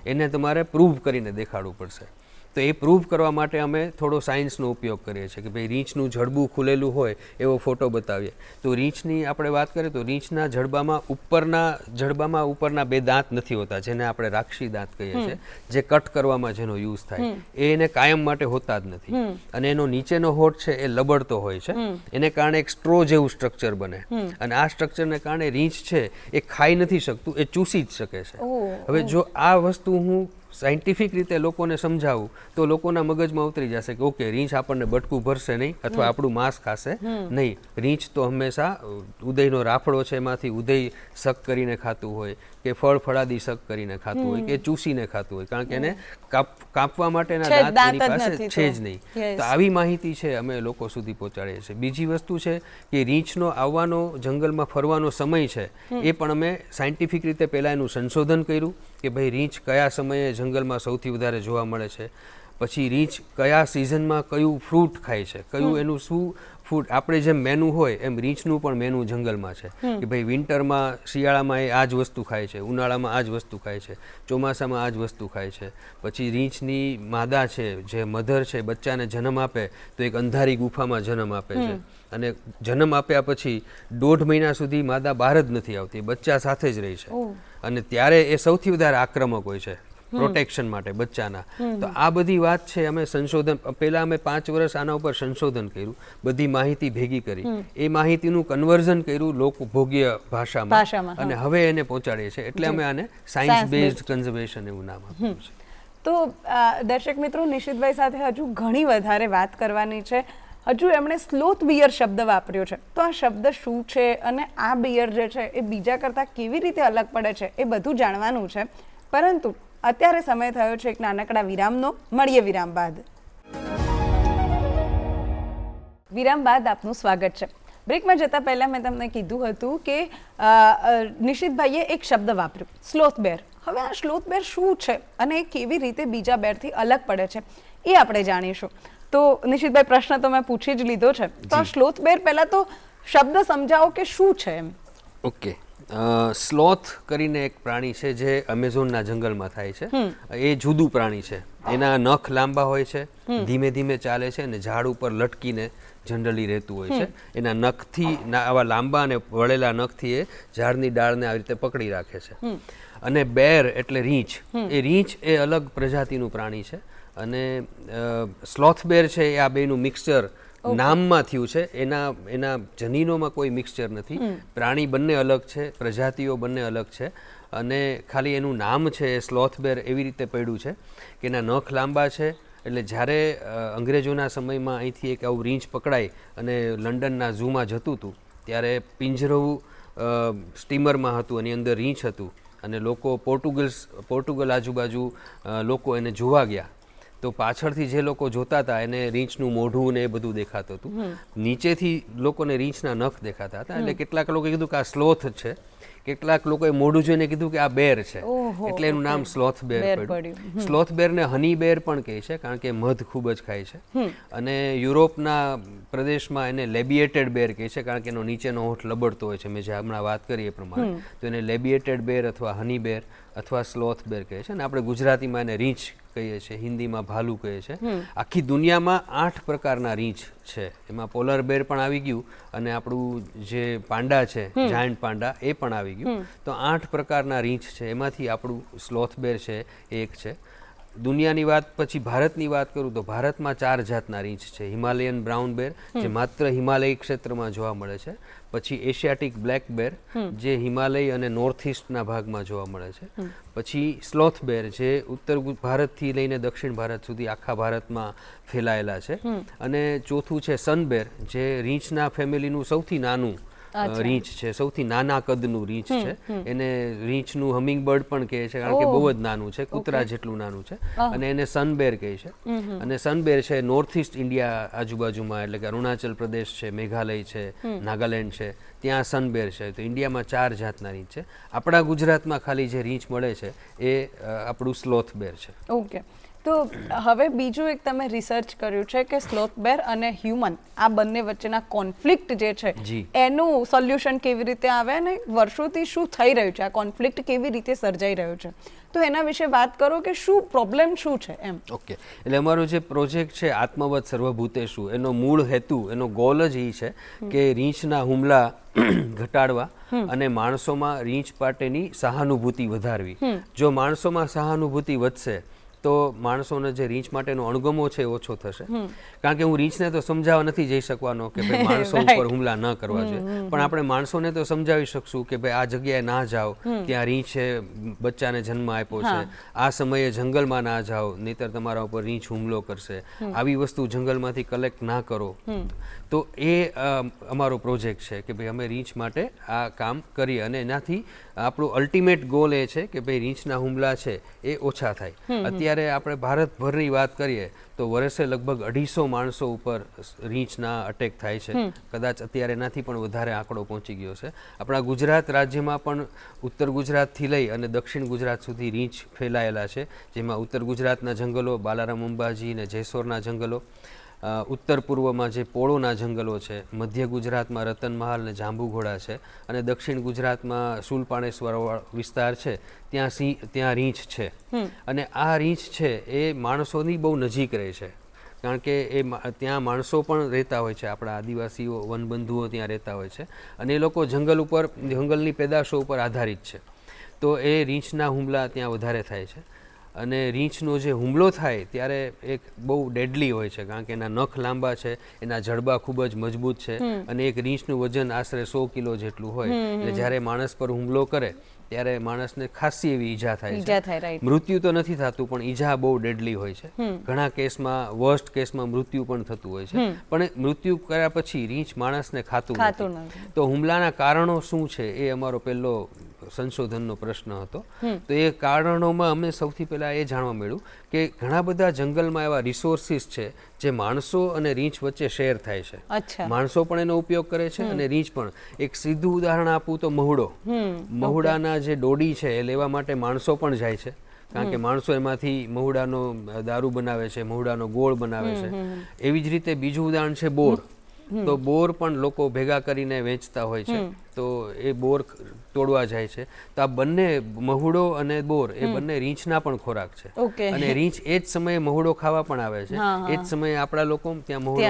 એને તમારે પ્રૂવ કરીને દેખાડવું પડશે. તો એ પ્રૂવ કરવા માટે અમે થોડો સાયન્સનો ઉપયોગ કરીએ છીએ કે ભાઈ રીંછનું જડબું ખુલેલું હોય એવો ફોટો બતાવીએ. તો રીંછની આપણે વાત કરીએ તો રીંછના જડબામાં ઉપરના બે દાંત નથી હોતા, જેને આપણે રાક્ષી દાંત કહીએ છીએ, જે કટ કરવામાં જેનો યુઝ થાય, એને કાયમ માટે હોતા જ નથી. અને એનો નીચેનો હોઠ છે એ લબડતો હોય છે, એને કારણે એક સ્ટ્રો જેવું સ્ટ્રક્ચર બને અને આ સ્ટ્રક્ચરને કારણે રીંછ છે એ ખાઈ નથી શકતું, એ ચૂસી જ શકે છે. હવે જો આ વસ્તુ હું સાયન્ટિફિક રીતે લોકોને સમજાવું તો લોકોના મગજમાં ઉતરી જશે કે ઓકે, રીંછ આપણને બટકું ભરશે નહીં અથવા આપણું માંસ ખાશે નહીં. રીંછ તો હંમેશા ઉદયનો રાફડો છે એમાંથી ઉદય શક કરીને ખાતું હોય કે ફળાદી શક કરીને ખાતું હોય કે ચૂસીને ખાતું હોય, કારણ કે એને કાપવા માટેના દાંત એની પાસે છે જ નહીં. તો આવી માહિતી છે અમે લોકો સુધી પહોંચાડીએ છીએ. બીજી વસ્તુ છે કે રીંછનો આવવાનો, જંગલમાં ફરવાનો સમય છે એ પણ અમે સાયન્ટિફિક રીતે પહેલાં એનું સંશોધન કર્યું કે ભાઈ રીંછ કયા સમયે જંગલમાં સૌથી વધારે જોવા મળે છે, પછી રીંછ કયા સિઝનમાં કયું ફ્રૂટ ખાય છે, કયું એનું શું ફૂડ. આપણે જેમ મેનુ હોય એમ રીંછનું પણ મેનુ જંગલમાં છે કે ભાઈ વિન્ટરમાં, શિયાળામાં એ આ જ વસ્તુ ખાય છે, ઉનાળામાં આ જ વસ્તુ ખાય છે, ચોમાસામાં આ જ વસ્તુ ખાય છે. પછી રીંછની માદા છે, જે મધર છે, બચ્ચાને જન્મ આપે તો એક અંધારી ગુફામાં જન્મ આપે છે અને જન્મ આપ્યા પછી 1.5 મહિના સુધી માદા બહાર જ નથી આવતી, બચ્ચા સાથે જ રહી છે અને ત્યારે એ સૌથી વધારે આક્રમક હોય છે પ્રોટેક્શન માટે બચ્ચાના. તો આ બધી વાત છે અમે સંશોધન, પહેલાં અમે 5 વર્ષ આના ઉપર સંશોધન કર્યું, બધી માહિતી ભેગી કરી, એ માહિતીનું કન્વર્ઝન કર્યું લોકભોગ્ય ભાષામાં અને હવે એને પહોંચાડીએ છીએ. એટલે અમે આને સાયન્સ બેઝડ કન્ઝર્વેશન એવું નામ આપ્યું છે. તો દર્શક મિત્રો, નિશિતભાઈ સાથે હજુ ઘણી વધારે વાત કરવાની છે. હજુ એમણે સ્લોથ બિયર શબ્દ વાપર્યો છે, તો આ શબ્દ શું છે અને આ બિયર જે છે એ બીજા કરતાં કેવી રીતે અલગ પડે છે એ બધું જાણવાનું છે. પરંતુ અત્યારે સમય થયો છે એક નાનકડા વિરામનો. મળીએ વિરામ બાદ. વિરામ બાદ આપનું સ્વાગત છે. બ્રેકમાં જતાં પહેલાં મેં તમને કીધું હતું કે નિશિતભાઈએ એક શબ્દ વાપર્યો, સ્લોથ બેર. હવે આ સ્લોથ બેર શું છે અને એ કેવી રીતે બીજા બેરથી અલગ પડે છે એ આપણે જાણીશું. તો નિશિતભાઈ, પ્રશ્ન તો મેં પૂછી જ લીધો છે, તો આ સ્લોથ બેર પહેલાં તો શબ્દ સમજાવો કે શું છે એમ. ઓકે, સ્લોથ કરીને એક પ્રાણી છે જે અમેઝોનના જંગલમાં થાય છે. એ જુદું પ્રાણી છે. એના નખ લાંબા હોય છે, ધીમે ધીમે ચાલે છે અને ઝાડ ઉપર લટકીને જનરલી રહેતું હોય છે. એના નખથી, આવા લાંબા અને વળેલા નખથી એ ઝાડની ડાળને આવી રીતે પકડી રાખે છે. અને બેર એટલે રીંછ. એ રીંછ એ અલગ પ્રજાતિનું પ્રાણી છે અને સ્લોથ બેર છે એ આ બેનું મિક્સચર નામમાં થયું છે. એના જનીનોમાં કોઈ મિક્સચર નથી. પ્રાણી બંને અલગ છે, પ્રજાતિઓ બંને અલગ છે અને ખાલી એનું નામ છે એ સ્લોથ બેર એવી રીતે પડ્યું છે કે એના નખ લાંબા છે. એટલે જ્યારે અંગ્રેજોના સમયમાં અહીંથી એક આવું રીંછ પકડાય અને લંડનના ઝૂમાં જતું હતું ત્યારે પિંજરવું સ્ટીમરમાં હતું, એની અંદર રીંછ હતું અને લોકો પોર્ટુગલ આજુબાજુ લોકો એને જોવા ગયા તો પાછળથી જે લોકો જોતા હતા એને રીંછનું મોઢું ને એ બધું દેખાતું હતું. નીચેથી લોકોને રીંછના નખ દેખાતા હતા. એટલે કેટલાક લોકોએ કીધું કે આ સ્લોથ છે, કેટલાક લોકોએ મોઢું જોઈને કીધું કે આ બેર છે, એટલે એનું નામ સ્લોથ બેર પડ્યું. સ્લોથ બેરને હની બેર પણ કહે છે કારણ કે મધ ખૂબ જ ખાય છે. અને યુરોપના પ્રદેશમાં એને લેબિએટેડ બેર કહે છે કારણ કે એનો નીચેનો હોઠ લબડતો હોય છે. મેં જે હમણાં વાત કરી એ પ્રમાણે, તો એને લેબિએટેડ બેર અથવા હની બેર અથવા સ્લોથ બેર કહે છે. અને આપણે ગુજરાતીમાં એને રીંછ કહીએ છીએ, હિન્દીમાં ભાલુ કહે છે. આખી દુનિયામાં 8 પ્રકારના રીંછ છે. એમાં પોલર બેર પણ આવી ગયું અને આપણું જે પાંડા છે, જાયન્ટ પાંડા, એ પણ આવી ગયું. તો 8 પ્રકારના રીંછ છે. એમાંથી આપણું સ્લોથ બેર છે એ એક છે. દુનિયાની વાત પછી ભારતની વાત કરું તો ભારતમાં 4 જાતના રીંછ છે. હિમાલયન બ્રાઉન બેર જે માત્ર હિમાલય ક્ષેત્રમાં જોવા મળે છે. પછી એશિયાટિક બ્લેક બેર જે હિમાલય અને નોર્થ ઇસ્ટના ભાગમાં જોવા મળે છે. પછી સ્લોથ બેર જે ઉત્તર ભારતથી લઈને દક્ષિણ ભારત સુધી આખા ભારતમાં ફેલાયેલા છે. અને ચોથું છે સનબેર જે રીંછના ફેમિલીનું સૌથી નાનું રીંછ છે, સૌથી નાના કદનું રીંછ છે. એને રીંછનું હમિંગ બર્ડ પણ કહે છે કારણ કે બહુ જ નાનું છે, કૂતરા જેટલું નાનું છે. અને એને સનબેર કહે છે. અને સનબેર છે નોર્થ ઇસ્ટ ઇન્ડિયા આજુબાજુમાં, એટલે કે અરુણાચલ પ્રદેશ છે, મેઘાલય છે, નાગાલેન્ડ છે, ત્યાં સનબેર છે. તો ઇન્ડિયામાં 4 જાતના રીંછ છે. આપણા ગુજરાતમાં ખાલી જે રીંછ મળે છે એ આપણું સ્લોથ બેર છે. ઓકે, તો હવે બીજું એક તમે રિસર્ચ કર્યું છે કે સ્લોથ બેર અને હ્યુમન આ બંને વચ્ચેના કોન્ફ્લિક્ટ જે છે એનું સોલ્યુશન કેવી રીતે આવે અને વર્ષોથી શું થઈ રહ્યું છે, આ કોન્ફ્લિક્ટ કેવી રીતે સર્જાઈ રહ્યું છે, તો એના વિશે વાત કરો કે શું પ્રોબ્લેમ શું છે એમ. ઓકે, એટલે અમારો જે પ્રોજેક્ટ છે આત્મવત સર્વભૂતેષુ, એનો મૂળ હેતુ, એનો ગોલ જ એ છે કે રીંછના હુમલા ઘટાડવા અને માણસોમાં રીંછ માટેની સહાનુભૂતિ વધારવી. જો માણસોમાં સહાનુભૂતિ વધશે તો માણસોને જે રીંછ માટેનો અણગમો છે ઓછો થશે. કારણ કે હું રીંછને તો સમજાવવા નથી જઈ શકવાનો કે ભાઈ માણસો ઉપર હુમલા ન કરવા જોઈએ, પણ આપણે માણસોને તો સમજાવી શકશું કે ભાઈ આ જગ્યાએ ના જાઓ, ત્યાં રીંછે બચ્ચાને જન્મ આપ્યો છે, આ સમયે જંગલમાં ના જાઓ નહીતર તમારા ઉપર રીંછ હુમલો કરશે, આવી વસ્તુ જંગલમાંથી કલેક્ટ ના કરો. તો એ અમારો પ્રોજેક્ટ છે કે ભાઈ અમે રીંછ માટે આ કામ કરીએ અને એનાથી આપણું અલ્ટિમેટ ગોલ એ છે કે ભાઈ રીંછના હુમલા છે એ ઓછા થાય. અત્યારે આપણે ભારતભરની વાત કરીએ તો વર્ષે લગભગ 250 માણસો ઉપર રીંછના અટેક થાય છે. કદાચ અત્યારે એનાથી પણ વધારે આંકડો પહોંચી ગયો છે. આપણા ગુજરાત રાજ્યમાં પણ ઉત્તર ગુજરાતથી લઈ અને દક્ષિણ ગુજરાત સુધી રીંછ ફેલાયેલા છે, જેમાં ઉત્તર ગુજરાતના જંગલો, બાલારામ અંબાજી ને જેસોરના જંગલો, ઉત્તર પૂર્વમાં જે પોળોના જંગલો છે, મધ્ય ગુજરાતમાં રતનમહાલ ને જાંબુઘોડા છે અને દક્ષિણ ગુજરાતમાં શૂલપાણેશ્વર વિસ્તાર છે, ત્યાં રીંછ છે. અને આ રીંછ છે એ માણસોની બહુ નજીક રહે છે કારણ કે ત્યાં માણસો પણ રહેતા હોય છે, આપણા આદિવાસીઓ વનબંધુઓ ત્યાં રહેતા હોય છે અને એ લોકો જંગલની પેદાશો ઉપર આધારિત છે. તો એ રીંછના હુમલા ત્યાં વધારે થાય છે. અને રીંછનો જે હુમલો થાય ત્યારે એક બહુ ડેડલી હોય છે કારણ કે એના નખ લાંબા છે, એના જડબા ખૂબ જ મજબૂત છે અને એક રીંછનું વજન આશરે 100 કિલો જેટલું હોય. એટલે જ્યારે માણસ પર હુમલો કરે ત્યારે માણસને ખાસી એવી ઈજા થાય છે. મૃત્યુ તો નથી થતું પણ ઈજા બહુ ડેડલી હોય છે. ઘણા કેસમાં, વર્સ્ટ કેસમાં મૃત્યુ પણ થતું હોય છે. પણ મૃત્યુ કર્યા પછી રીંછ માણસને ખાતું નથી. તો હુમલાના કારણો શું છે એ અમારો પહેલો સંશોધનનો પ્રશ્ન હતો. તો એ કારણોમાં અમે સૌથી પહેલાં એ જાણવા મળ્યું કે ઘણા બધા જંગલમાં એવા રિસોર્સિસ છે જે માણસો અને રીંછ વચ્ચે શેર થાય છે. માણસો પણ એનો ઉપયોગ કરે છે અને રીંછ પણ. એક સીધું ઉદાહરણ આપું તો મહુડો. મહુડાના જે ડોડી છે એ લેવા માટે માણસો પણ જાય છે, કારણ કે માણસો એમાંથી મહુડાનો દારૂ બનાવે છે, મહુડાનો ગોળ બનાવે છે. એવી જ રીતે બીજું ઉદાહરણ છે બોર. તો બોર પણ લોકો ભેગા કરીને વેચતા હોય છે, તો એ બોર તોડવા જાય છે. તો આ બંને મહુડો અને બોર એ બંને રીંછના પણ ખોરાક છે, અને રીંછ એ જ સમયે મહુડો ખાવા પણ આવે છે. એ જ સમયે આપણા લોકો ત્યાં મહુડો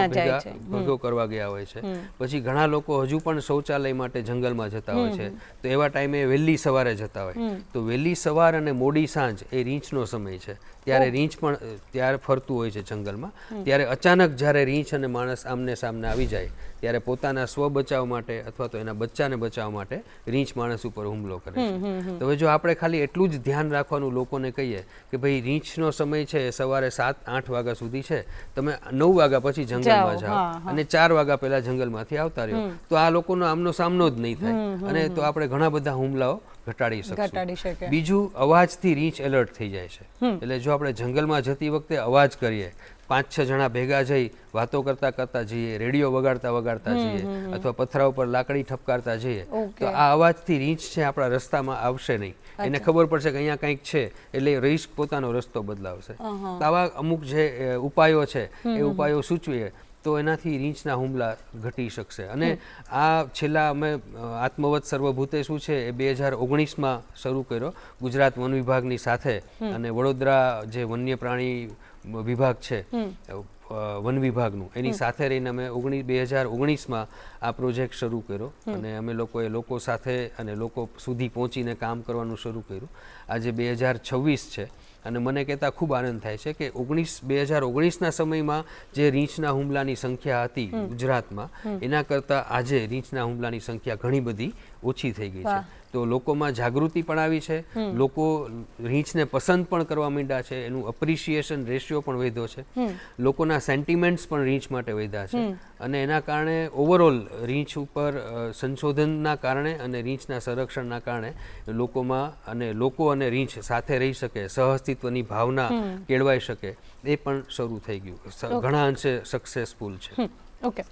ભેગો કરવા ગયા હોય છે. પછી ઘણા લોકો હજુ પણ શૌચાલય માટે જંગલમાં જતા હોય છે, તો એવા ટાઈમે વહેલી સવારે જતા હોય. તો વહેલી સવાર અને મોડી સાંજ એ રીંછનો સમય છે, ત્યારે રીંછ પણ ત્યારે ફરતું હોય છે જંગલમાં. ત્યારે અચાનક જ્યારે રીંછ અને માણસ આમને સામને આવી જાય, ત્યારે પોતાના સ્વ બચાવ માટે અથવા તો એના બચ્ચાને બચાવવા માટે રીંછ માણસ ઉપર હુમલો કરે છે. તો હવે જો આપણે ખાલી એટલું જ ધ્યાન રાખવાનું લોકોને કહીએ કે ભાઈ રીંછનો સમય છે સવારે 7-8 વાગ્યા સુધી છે, તમે 9 વાગ્યા પછી જંગલમાં જાઓ અને 4 વાગ્યા પહેલા જંગલમાંથી આવતા રહ્યો, તો આ લોકોનો આમનો સામનો જ નહીં થાય, અને તો આપણે ઘણા બધા હુમલાઓ ઘટાડી શકીશું. બીજું, અવાજથી રીંછ એલર્ટ થઈ જાય છે. એટલે જો આપણે જંગલમાં જતી વખતે અવાજ કરીએ, 5-6 જણા ભેગા જઈ વાતો કરતા કરતા જઈએ, રેડિયો વગાડતા વગાડતા જઈએ, અથવા પથરા ઉપર લાકડી ઠપકારતા જઈએ, તો આ અવાજથી રીંછ છે આપણા રસ્તામાં આવશે નહીં. એને ખબર પડશે કે અહીંયા કંઈક છે, એટલે રીંછ પોતાનો રસ્તો બદલાવશે. તો આવા અમુક જે ઉપાયો છે એ ઉપાયો સૂચવીએ તો એનાથી રીંછના હુમલા ઘટી શકશે. અને આ છેલ્લા અમે આત્મવત સર્વભૂતેષુ છે એ 2019માં શરૂ કર્યો ગુજરાત વન વિભાગની સાથે, અને વડોદરા જે વન્ય પ્રાણી વિભાગ છે વન વિભાગનું, એની સાથે રહીને અમે 2019માં આ પ્રોજેક્ટ શરૂ કર્યો. અને અમે લોકોએ લોકો સાથે અને લોકો સુધી પહોંચીને કામ કરવાનું શરૂ કર્યું. આજે 2026 છે, અને મને કહેતા ખૂબ આનંદ થાય છે કે 2019ના સમયમાં જે રીંછના હુમલાની સંખ્યા હતી ગુજરાતમાં, એના કરતાં આજે રીંછના હુમલાની સંખ્યા ઘણી બધી ઓછી થઈ ગઈ છે. તો લોકોમાં જાગૃતિ પણ આવી છે, લોકો રીંછને પસંદ પણ કરવા માંડ્યા છે, એનું અપ્રિશિએશન રેશિયો પણ વધ્યો છે, લોકોના સેન્ટિમેન્ટ્સ પણ રીંછ માટે વધ્યા છે. અને એના કારણે ઓવરઓલ રીંછ ઉપર સંશોધનના કારણે અને રીંછના સંરક્ષણના કારણે લોકોમાં, અને લોકો અને રીંછ સાથે રહી શકે, સહઅસ્તિત્વની ભાવના કેળવાઈ શકે, એ પણ શરૂ થઈ ગયું. ઘણા અંશે સક્સેસફુલ છે. ઓકે,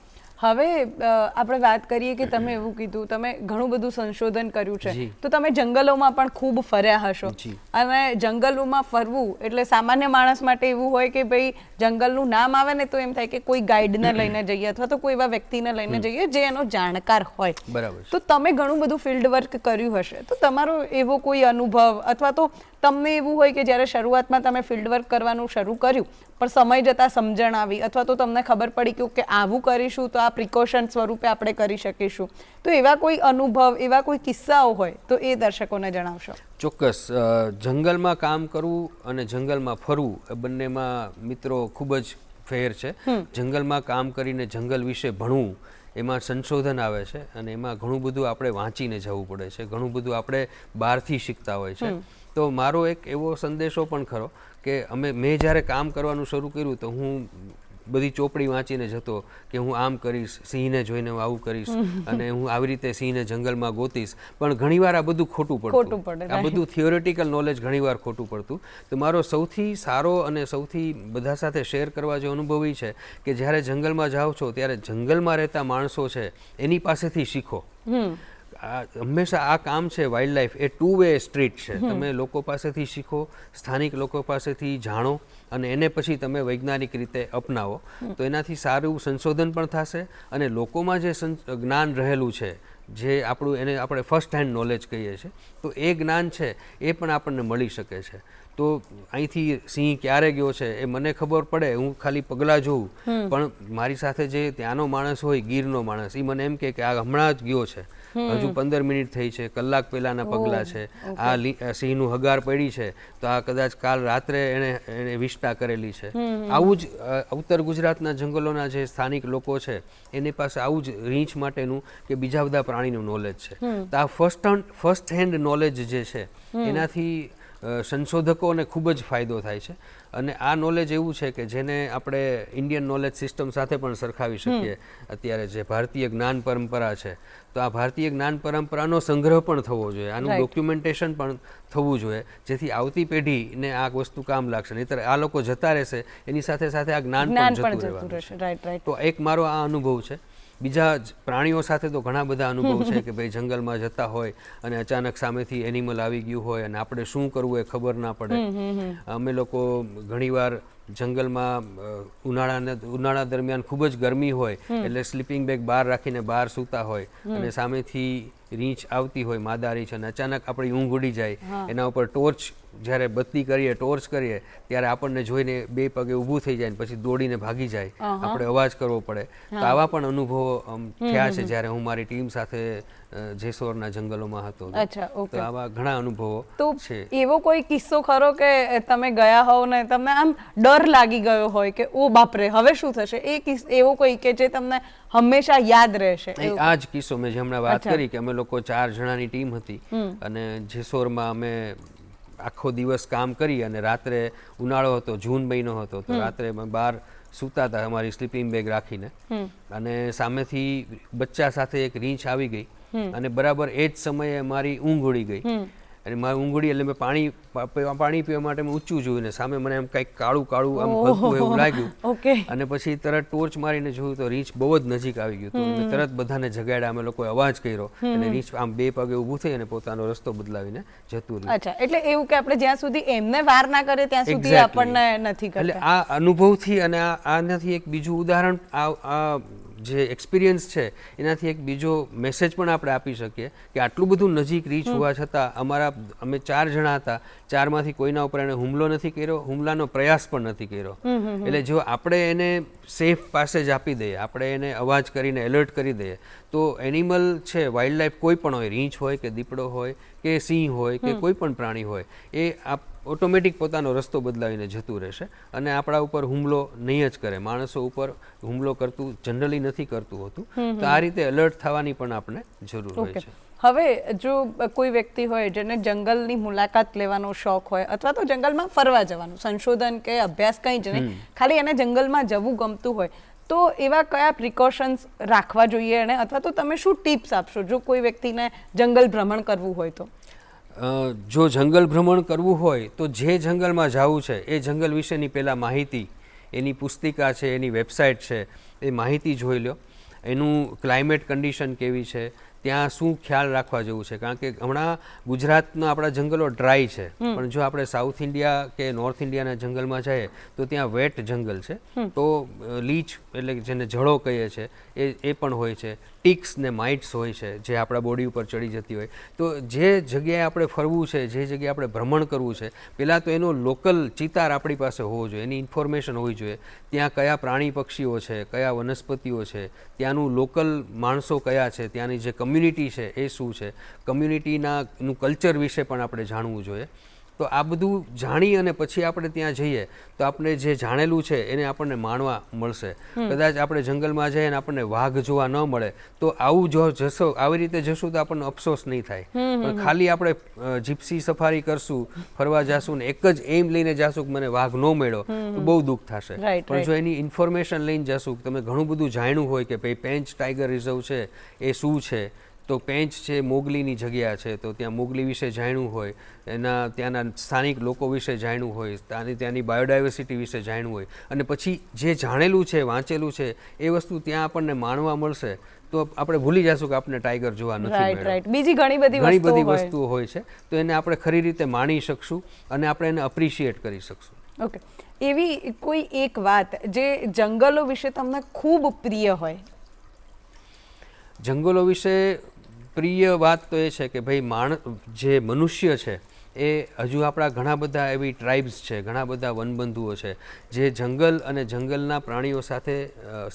હવે આપણે વાત કરીએ કે તમે એવું કીધું, તમે ઘણું બધું સંશોધન કર્યું છે, તો તમે જંગલોમાં પણ ખૂબ ફર્યા હશો. અને જંગલોમાં ફરવું એટલે સામાન્ય માણસ માટે એવું હોય કે ભાઈ જંગલનું નામ આવે ને તો એમ થાય કે કોઈ ગાઈડને લઈને જઈએ, અથવા તો કોઈ એવા વ્યક્તિને લઈને જઈએ જે એનો જાણકાર હોય. બરાબર. તો તમે ઘણું બધું ફિલ્ડ વર્ક કર્યું હશે, તો તમારો એવો કોઈ અનુભવ, અથવા તો તમને એવું હોય કે જ્યારે શરૂઆતમાં તમે ફિલ્ડ વર્ક કરવાનું શરૂ કર્યું પણ સમય જતાં સમજણ આવી, અથવા તો તમને ખબર પડી કે આવું કરીશું તો આ પ્રિકોશન સ્વરૂપે આપણે કરી શકીશું, તો એવા કોઈ અનુભવ, એવા કોઈ કિસ્સાઓ હોય તો એ દર્શકોને જણાવશો. ચોક્કસ. જંગલમાં કામ કરવું અને જંગલમાં ફરવું એ બંનેમાં મિત્રો ખૂબ જ ફેર છે. જંગલમાં કામ કરીને જંગલ વિશે ભણવું, એમાં સંશોધન આવે છે, અને એમાં ઘણું બધું આપણે વાંચીને જવું પડે છે, ઘણું બધું આપણે બહારથી શીખતા હોય છે. તો મારો એક એવો સંદેશો પણ ખરો કે મેં જ્યારે કામ કરવાનું શરૂ કર્યું તો હું બધી ચોપડી વાંચીને જતો કે હું આમ કરીશ, સિંહને જોઈને હું આવું કરીશ, અને હું આવી રીતે સિંહને જંગલમાં ગોતીશ. પણ ઘણીવાર આ બધું ખોટું પડતું, આ બધું થિયોરિટિકલ નોલેજ ઘણીવાર ખોટું પડતું. તો મારો સૌથી સારો અને સૌથી બધા સાથે શેર કરવા જેવો અનુભવ એ છે કે જ્યારે જંગલમાં જાઓ છો ત્યારે જંગલમાં રહેતા માણસો છે એની પાસેથી શીખો. હંમેશા આ કામ છે વાઇલ્ડ લાઈફ એ 2-વે સ્ટ્રીટ છે. તમે લોકો પાસેથી શીખો, સ્થાનિક લોકો પાસેથી જાણો, અને એને પછી તમે વૈજ્ઞાનિક રીતે અપનાવો, તો એનાથી સારું સંશોધન પણ થશે, અને લોકોમાં જે જ્ઞાન રહેલું છે, જે આપણું એને આપણે ફર્સ્ટ હેન્ડ નોલેજ કહીએ છીએ, તો એ જ્ઞાન છે એ પણ આપણને મળી શકે છે. તો અહીંથી સિંહ ક્યારે ગયો છે એ મને ખબર પડે, હું ખાલી પગલાં જોઉં, પણ મારી સાથે જે ત્યાંનો માણસ હોય, ગીરનો માણસ, એ મને એમ કે આ હમણાં જ ગયો છે, હજુ 15 મિનિટ થઈ છે, કલાક પહેલાના પગલાં છે, આ સિંહનું હગાર પડી છે, તો આ કદાચ કાલ રાત્રે એને વિષ્ટા કરેલી છે. આવું જ ઉત્તર ગુજરાતના જંગલોના જે સ્થાનિક લોકો છે એની પાસે આવું જ રીંછ માટેનું કે બીજા બધા પ્રાણીનું નોલેજ છે. તો આ ફર્સ્ટ હેન્ડ નોલેજ જે છે એનાથી સંશોધકોને ખૂબ જ ફાયદો થાય છે. અને આ નોલેજ એવું છે કે જેને આપણે ઇન્ડિયન નોલેજ સિસ્ટમ સાથે પણ સરખાવી શકીએ. અત્યારે જે ભારતીય જ્ઞાન પરંપરા છે, તો આ ભારતીય જ્ઞાન પરંપરાનો સંગ્રહ પણ થવો જોઈએ, આનું ડોક્યુમેન્ટેશન પણ થવું જોઈએ, જેથી આવતી પેઢીને આ વસ્તુ કામ લાગશે. નહીંતર આ લોકો જતા રહેશે, એની સાથે સાથે આ જ્ઞાન પણ જતું રહેવાનું છે. તો એક મારો આ અનુભવ છે. બીજા પ્રાણીઓ સાથે તો ઘણા બધા અનુભવ છે કે ભાઈ જંગલમાં જતા હોય અને અચાનક સામેથી એનિમલ આવી ગયું હોય અને આપણે શું કરવું એ ખબર ના પડે. અમે લોકો ઘણીવાર જંગલમાં ઉનાળા દરમિયાન ખૂબ જ ગરમી હોય એટલે સ્લીપિંગ બેગ બહાર રાખીને બહાર સૂતા હોય અને સામેથી રીંછ આવતી હોય, માદા રીંછ, અને અચાનક આપણી ઊંઘ ઉડી જાય. એના ઉપર ટોર્ચ જ્યારે બત્તી કરીએ, ટોર્ચ કરીએ, ત્યારે આપણને જોઈને બે પગે ઊભું થઈ જાય, પછી દોડીને ભાગી જાય, આપણે અવાજ કરવો પડે. તો આવા પણ અનુભવો થયા છે જ્યારે હું મારી ટીમ સાથે જેસોરના જંગલોમાં હતો. તો આવા ઘણા અનુભવો છે. એવો કોઈ કિસ્સો ખરો કે તમે ગયા હોવ ને તમને આમ ડર લાગી ગયો હોય કે ઓ બાપરે હવે શું થશે, એવો કોઈ કે જે તમને હંમેશા યાદ રહેશે? આ જ કિસ્સો મેં જે હમણાં વાત કરી કે અમે લોકો 4 જણાની ટીમ હતી અને જેસોરમાં અમે આખો દિવસ કામ કરી અને રાત્રે ઉનાળો હતો, જૂન મહિનો હતો, તો રાત્રે અમે બહાર સૂતા હતા અમારી સ્લીપિંગ બેગ રાખીને, અને સામેથી બચ્ચા સાથે એક રીંછ આવી ગઈ અને બરાબર એ જ સમયે મારી ઊંઘ ઉડી ગઈ. અને મારી ઊંઘ ઉડી એટલે મેં પાણી પીવા માટે મેં ઊંચું જોયું ને સામે મને એમ કંઈક કાળું કાળું આમ હલતું એવું લાગ્યું. અને પછી તરત ટોર્ચ મારીને જોયું તો રીંછ બહુ જ નજીક આવી ગયું. તો મેં તરત બધાને જગાડ્યા, અમે લોકોએ અવાજ કર્યો અને રીંછ આમ બે પગે ઊભું થઈ અને પોતાનો રસ્તો બદલાવીને જતું રહ્યું. અચ્છા, એટલે એવું કે આપણે જ્યાં સુધી એમને વાર ના કરે ત્યાં સુધી આપણને નથી કરતા. એટલે આ અનુભવથી અને આનાથી એક બીજું ઉદાહરણ, આ જે એક્સપિરિયન્સ છે એનાથી એક બીજો મેસેજ પણ આપણે આપી શકીએ કે આટલું બધું નજીક રીચ હોવા છતાં અમે 4 જણા હતા, 4માંથી કોઈના ઉપર એને હુમલો નથી કર્યો, હુમલાનો પ્રયાસ પણ નથી કર્યો. એટલે જો આપણે એને સેફ પાસે જ આપી દઈએ, આપણે એને અવાજ કરીને એલર્ટ કરી દઈએ, તો એનિમલ છે, વાઇલ્ડ લાઈફ કોઈ પણ હોય, રીંછ હોય કે દીપડો હોય કે સિંહ હોય કે કોઈ પણ પ્રાણી હોય, એ ઓટોમેટિક પોતાનો રસ્તો બદલાવીને જતું રહેશે અને આપણા ઉપર હુમલો નહીં જ કરે. માણસો ઉપર હુમલો કરતું જનરલી નથી કરતું હોતું. તો આ રીતે એલર્ટ થવાની પણ આપણે જરૂર હોય છે. હવે જો કોઈ વ્યક્તિ હોય જેને જંગલની મુલાકાત લેવાનો શોખ હોય અથવા તો જંગલમાં ફરવા જવાનું, સંશોધન કે અભ્યાસ કંઈ જ નહીં, ખાલી એને જંગલમાં જવું ગમતું હોય, તો એવા કયા પ્રિકોશન્સ રાખવા જોઈએ એને, અથવા તો તમે શું ટિપ્સ આપશો જો કોઈ વ્યક્તિને જંગલ ભ્રમણ કરવું હોય તો? જો જંગલ ભ્રમણ કરવું હોય તો જે જંગલમાં જવું છે એ જંગલ વિશેની પહેલાં માહિતી, એની પુસ્તિકા છે, એની વેબસાઇટ છે, એ માહિતી જોઈ લો. એનું ક્લાઇમેટ કન્ડિશન કેવી છે, ત્યાં શું ખ્યાલ રાખવા જેવું છે. કારણ કે હમણાં ગુજરાતના આપણા જંગલો ડ્રાય છે, પણ જો આપણે સાઉથ ઇન્ડિયા કે નોર્થ ઇન્ડિયાના જંગલમાં જઈએ તો ત્યાં વેટ જંગલ છે. તો લીચ એટલે જેને જળો કહીએ છીએ એ પણ હોય છે, ટિક્સ ને માઇટ્સ હોય છે જે આપણા બોડી ઉપર ચડી જતી હોય. તો જે જગ્યાએ આપણે ફરવું છે, જે જગ્યાએ આપણે ભ્રમણ કરવું છે, પહેલાં તો એનો લોકલ ચિતાર આપણી પાસે હોવો જોઈએ, એની ઇન્ફોર્મેશન હોવી જોઈએ. ત્યાં કયા પ્રાણી પક્ષીઓ છે, કયા વનસ્પતિઓ છે, ત્યાંનું લોકલ માણસો કયા છે, ત્યાંની જે કમ્યુનિટી છે એ શું છે, કમ્યુનિટીનું કલ્ચર વિશે પણ આપણે જાણવું જોઈએ. તો આ બધું જાણી અને પછી આપણે ત્યાં જઈએ તો આપણે જે જાણેલું છે એને આપણને માણવા મળશે. કદાચ આપણે જંગલમાં જઈએ અને આપણને વાઘ જોવા ન મળે તો આવું જો જશો, આવી રીતે જશું તો આપણને અફસોસ નહીં થાય. પણ ખાલી આપણે જીપ્સી સફારી કરશું, ફરવા જાશું ને એક જ એમ લઈને જાશું કે મને વાઘ ન મળ્યો તો બહુ દુઃખ થશે. પણ જો એની ઇન્ફોર્મેશન લઈને જશું, તમે ઘણું બધું જાણ્યું હોય કે ભાઈ પેંચ ટાઈગર રિઝર્વ છે એ શું છે, તો પેંચ છે મોગલીની જગ્યા છે, તો ત્યાં મોગલી વિશે જાણ્યું હોય, ત્યાંના સ્થાનિક લોકો વિશે જાણ્યું હોય, ત્યાંની બાયોડાયવર્સિટી વિશે જાણ્યું હોય, અને પછી જે જાણેલું છે, વાંચેલું છે એ વસ્તુ ત્યાં આપણને માણવા મળશે, તો આપણે ભૂલી જશું કે આપણે ટાઈગર જોવા નથી મળ્યો. બીજી ઘણી બધી વસ્તુઓ હોય છે, તો એને આપણે ખરી રીતે માણી શકશું અને આપણે એને અપ્રિશિએટ કરી શકશું. ઓકે, એવી કોઈ એક વાત જે જંગલો વિશે તમને ખૂબ પ્રિય હોય? જંગલો વિશે પ્રિય વાત તો એ છે કે ભાઈ જે મનુષ્ય છે એ હજુ આપણા ઘણા બધા એવી ટ્રાઇબ્સ છે, ઘણા બધા વનબંધુઓ છે જે જંગલ અને જંગલના પ્રાણીઓ સાથે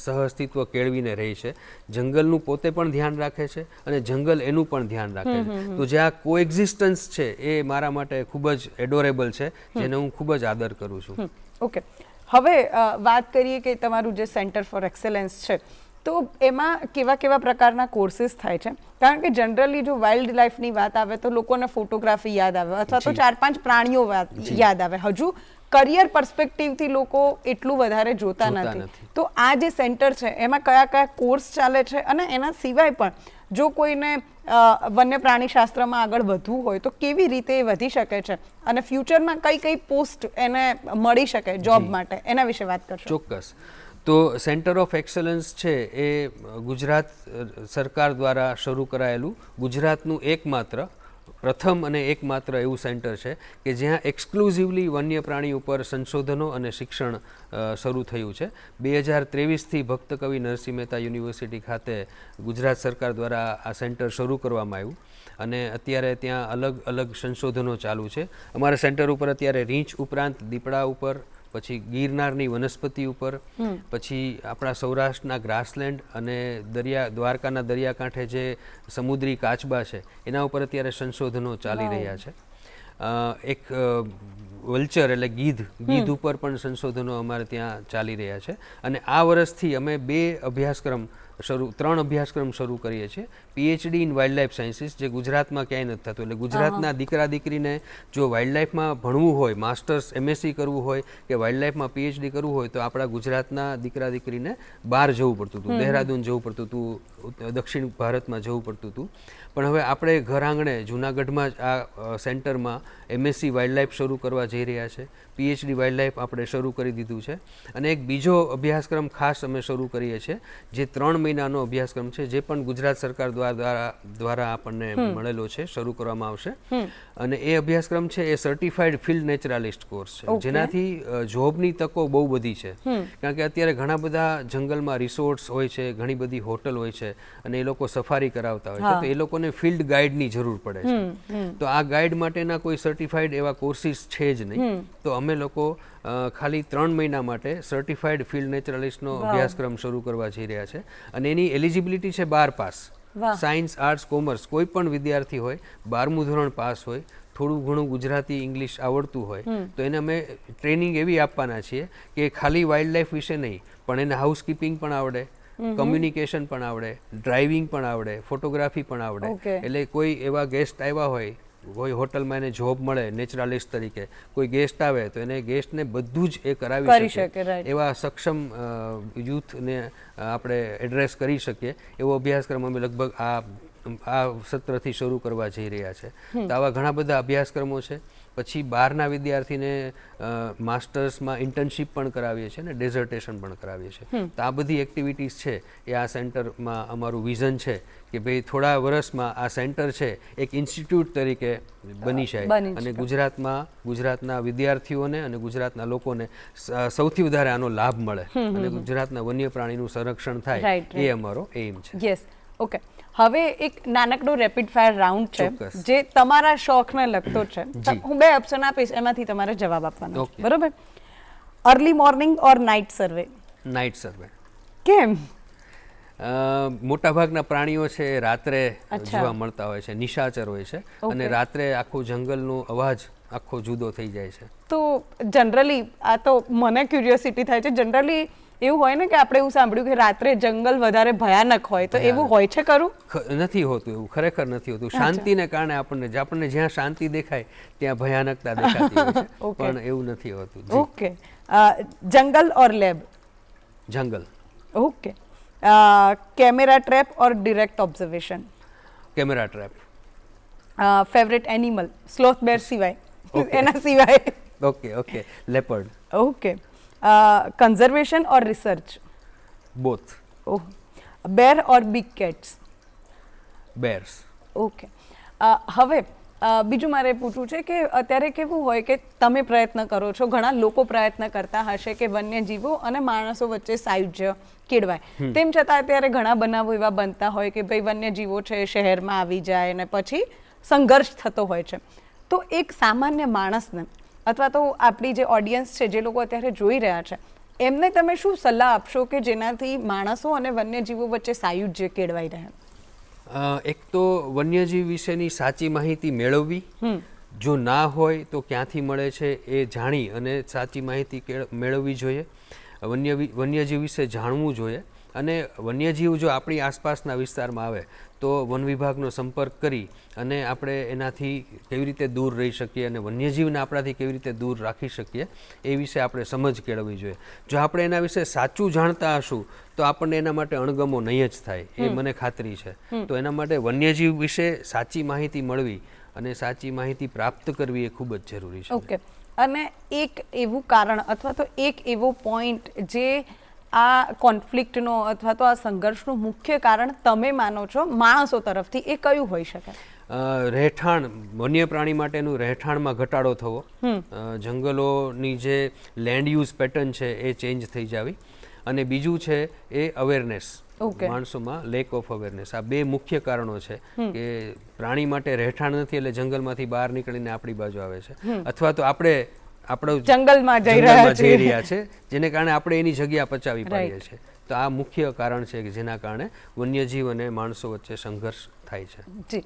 સહઅસ્તિત્વ કેળવીને રહે છે, જંગલનું પોતે પણ ધ્યાન રાખે છે અને જંગલ એનું પણ ધ્યાન રાખે છે. તો જે આ કોએક્ઝિસ્ટન્સ છે એ મારા માટે ખૂબ જ એડોરેબલ છે, જેને હું ખૂબ જ આદર કરું છું. ઓકે, હવે વાત કરીએ કે તમારું જે સેન્ટર ફોર એક્સેલન્સ છે તો એમાં કેવા કેવા પ્રકારના કોર્સીસ થાય છે? કારણ કે જનરલી જો વાઇલ્ડ લાઈફની વાત આવે તો લોકોને ફોટોગ્રાફી યાદ આવે અથવા તો 4-5 પ્રાણીઓ યાદ આવે. હજુ કરિયર પર્સપેક્ટિવથી લોકો એટલું વધારે જોતા નથી. તો આ જે સેન્ટર છે એમાં કયા કયા કોર્સ ચાલે છે, અને એના સિવાય પણ જો કોઈને વન્ય પ્રાણી શાસ્ત્રમાં આગળ વધવું હોય તો કેવી રીતે એ વધી શકે છે, અને ફ્યુચરમાં કઈ કઈ પોસ્ટ એને મળી શકે જોબ માટે, એના વિશે વાત કરશો? ચોક્કસ. તો સેન્ટર ઓફ એક્સલન્સ છે એ ગુજરાત સરકાર દ્વારા શરૂ કરાયેલું ગુજરાતનું પ્રથમ અને એકમાત્ર એવું સેન્ટર છે કે જ્યાં એક્સક્લુઝિવલી વન્ય પ્રાણી ઉપર સંશોધનો અને શિક્ષણ શરૂ થયું છે. 2023થી ભક્ત કવિ નરસિંહ મહેતા યુનિવર્સિટી ખાતે ગુજરાત સરકાર દ્વારા આ સેન્ટર શરૂ કરવામાં આવ્યું, અને અત્યારે ત્યાં અલગ અલગ સંશોધનો ચાલુ છે. અમારા સેન્ટર ઉપર અત્યારે રીંછ ઉપરાંત દીપડા ઉપર, પછી ગિરનારની વનસ્પતિ ઉપર, પછી આપણા સૌરાષ્ટ્રના ગ્રાસલેન્ડ અને દ્વારકાના દરિયાકાંઠે જે સમુદ્રી કાચબા છે એના ઉપર અત્યારે સંશોધનો ચાલી રહ્યા છે. એક વલ્ચર એટલે ગીધ ઉપર પણ સંશોધનો અમારે ત્યાં ચાલી રહ્યા છે. અને આ વર્ષથી અમે 3 અભ્યાસક્રમ શરૂ કરીએ છીએ. PhD in wild life sciences, જે ગુજરાતમાં ક્યાંય નથી થતું. એટલે ગુજરાતના દીકરા દીકરીને જો વાઇલ્ડ લાઈફમાં ભણવું હોય, માસ્ટર્સ MSc કરવું હોય કે વાઇલ્ડ લાઈફમાં PhD કરવું હોય, તો આપણા ગુજરાતના દીકરા દીકરીને બહાર જવું પડતું હતું, દહેરાદૂન જવું પડતું હતું, દક્ષિણ ભારતમાં જવું પડતું હતું. પણ હવે આપણે ઘર આંગણે જૂનાગઢમાં જ આ સેન્ટરમાં MSc વાઇલ્ડ લાઈફ શરૂ કરવા જઈ રહ્યા છે. PhD વાઇલ્ડ લાઈફ આપણે શરૂ કરી દીધું છે. અને એક બીજો અભ્યાસક્રમ ખાસ અમે શરૂ કરીએ છીએ, જે 3 મહિનાનો અભ્યાસક્રમ છે, જે પણ ગુજરાત સરકાર દ્વારા આપણને મળેલો છે, શરૂ કરવામાં આવશે. અને એ અભ્યાસક્રમ છે એ સર્ટિફાઈડ ફિલ્ડ નેચરાલિસ્ટ કોર્સ છે, જેનાથી જોબની તકો બહુ બધી છે. કારણ કે અત્યારે ઘણા બધા જંગલમાં રિસોર્ટ્સ હોય છે, ઘણી બધી હોટલ હોય છે, અને એ લોકો સફારી કરાવતા હોય છે, તો એ લોકોને ફિલ્ડ ગાઈડની જરૂર પડે છે. તો આ ગાઈડ માટેના કોઈ સર્ટિફાઈડ એવા કોર્સિસ છે જ નહીં. તો અમે લોકો ખાલી 3 મહિના માટે સર્ટિફાઈડ ફિલ્ડ નેચરાલિસ્ટનો અભ્યાસક્રમ શરૂ કરવા જઈ રહ્યા છે. અને એની એલિજિબિલિટી છે 12 પાસ. સાયન્સ, આર્ટ્સ, કોમર્સ કોઈ પણ વિદ્યાર્થી હોય, 12મું ધોરણ પાસ હોય, થોડું ઘણું ગુજરાતી ઇંગ્લિશ આવડતું હોય, તો એને અમે ટ્રેનિંગ એવી આપવાના છીએ કે ખાલી વાઇલ્ડ લાઈફ વિશે નહીં, પણ એને હાઉસકીપિંગ પણ આવડે, કમ્યુનિકેશન પણ આવડે, ડ્રાઇવિંગ પણ આવડે, ફોટોગ્રાફી પણ આવડે. એટલે કોઈ એવા ગેસ્ટ આવ્યા હોય, કોઈ હોટલમાં એને જોબ મળે નેચરાલિસ્ટ તરીકે, કોઈ ગેસ્ટ આવે તો એને ગેસ્ટને બધું જ એ કરાવી શકે, એવા સક્ષમ યુથને આપણે એડ્રેસ કરી શકીએ એવો અભ્યાસક્રમ અમે લગભગ આ સત્રથી શરૂ કરવા જઈ રહ્યા છે. તો આવા ઘણા બધા અભ્યાસક્રમો છે. પછી બહારના વિદ્યાર્થીને માસ્ટર્સમાં ઇન્ટર્નશીપ પણ કરાવીએ છીએ અને ડેઝર્ટેશન પણ કરાવીએ છીએ. તો આ બધી એક્ટિવિટીઝ છે એ આ સેન્ટરમાં અમારું વિઝન છે કે ભાઈ થોડા વર્ષમાં આ સેન્ટર છે એક ઇન્સ્ટિટ્યૂટ તરીકે બની જાય અને ગુજરાતના વિદ્યાર્થીઓને અને ગુજરાતના લોકોને સૌથી વધારે આનો લાભ મળે અને ગુજરાતના વન્ય પ્રાણીનું સંરક્ષણ થાય, એ અમારો એઇમ છે. Yes, okay. હવે એક નાનકડો રેપિડ ફાયર રાઉન્ડ છે જે તમારા શોખને લગતો છે. હું 2 ઓપ્શન આપીશ, એમાંથી તમારે જવાબ આપવાનો છે, બરોબર? Early morning or night survey? Night સર્વે. કેમ? મોટાભાગના પ્રાણીઓ છે રાત્રે જોવા મળતા હોય છે, નિશાચર હોય છે, અને રાત્રે આખું જંગલનો અવાજ આખો જુદો થઈ જાય છે. તો જનરલી આ તો મને ક્યુરિયોસિટી થાય છે, જનરલી એવું હોય ને કે આપણે એવું સાંભળ્યું કે રાત્રે જંગલ વધારે ભયાનક હોય, તો એવું હોય છે ખરું? નથી હોતું, એવું ખરેખર નથી હોતું. શાંતિને કારણે આપણને જ્યાં શાંતિ દેખાય ત્યાં ભયાનકતા દેખાતી હોય છે, પણ એવું નથી હોતું. ઓકે. જંગલ ઓર લેબ? જંગલ. Okay. Camera trap or direct observation? Camera trap. Favourite animal sloth bear સિવાય? એના સિવાય? Okay. Leopard. Okay. conservation or research? Both. Oh. Bear or big cats? Bears. Okay. હવે બીજું મારે પૂછવું છે કે અત્યારે કેવું હોય કે તમે પ્રયત્ન કરો છો, ઘણા લોકો પ્રયત્ન કરતા હશે કે વન્યજીવો અને માણસો વચ્ચે સાયુજ્ય કેળવાય, તેમ છતાં અત્યારે ઘણા બનાવો એવા બનતા હોય કે ભાઈ વન્યજીવો છે શહેરમાં આવી જાય અને પછી સંઘર્ષ થતો હોય છે. તો એક સામાન્ય માણસને અથવા તો આપણી જે ઓડિયન્સ છે, જે લોકો અત્યારે જોઈ રહ્યા છે, એમને તમે શું સલાહ આપશો કે જેનાથી માણસો અને વન્યજીવો વચ્ચે સાયુજ્ય કેળવાઈ રહે? એક તો વન્યજીવ વિશેની સાચી માહિતી મેળવવી, જો ના હોય તો ક્યાંથી મળે છે એ જાણી અને સાચી માહિતી મેળવવી જોઈએ. વન્યજીવ વિશે જાણવું જોઈએ અને વન્યજીવ જો આપણી આસપાસના વિસ્તારમાં આવે તો વન વિભાગનો સંપર્ક કરી અને આપણે એનાથી કેવી રીતે દૂર રહી શકીએ અને વન્યજીવને આપણાથી કેવી રીતે દૂર રાખી શકીએ એ વિશે આપણે સમજ કેળવવી જોઈએ. જો આપણે એના વિશે સાચું જાણતા હશું તો આપણને એના માટે અણગમો નહીં જ થાય, એ મને ખાતરી છે. તો એના માટે વન્યજીવ વિશે સાચી માહિતી મળવી અને સાચી માહિતી પ્રાપ્ત કરવી એ ખૂબ જ જરૂરી છે. ઓકે, અને એક એવું કારણ અથવા તો એક એવો પોઈન્ટ જે આ કોન્ફ્લિક્ટનો અથવા તો આ સંઘર્ષનું મુખ્ય કારણ તમે માનો છો માણસો તરફથી, એ કયું હોઈ શકે? રહેઠાણ, વન્ય પ્રાણી માટેનું રહેઠાણમાં ઘટાડો થવો, જંગલોની જે લેન્ડ યુઝ પેટર્ન છે એ ચેન્જ થઈ જાવી, અને બીજું છે એ અવેરનેસ, માણસોમાં લેક ઓફ અવેરનેસ. આ બે મુખ્ય કારણો છે કે પ્રાણી માટે રહેઠાણ નથી એટલે જંગલમાંથી બહાર નીકળીને આપણી બાજુ આવે છે, અથવા તો આપણે આપણો જંગલમાં જઈ રહ્યા છે જેને કારણે આપણે એની જગ્યા પચાવી પાડીએ છીએ. તો આ મુખ્ય કારણ છે કે જેના કારણે વન્યજીવ અને માણસો વચ્ચે સંઘર્ષ થાય છે. જી,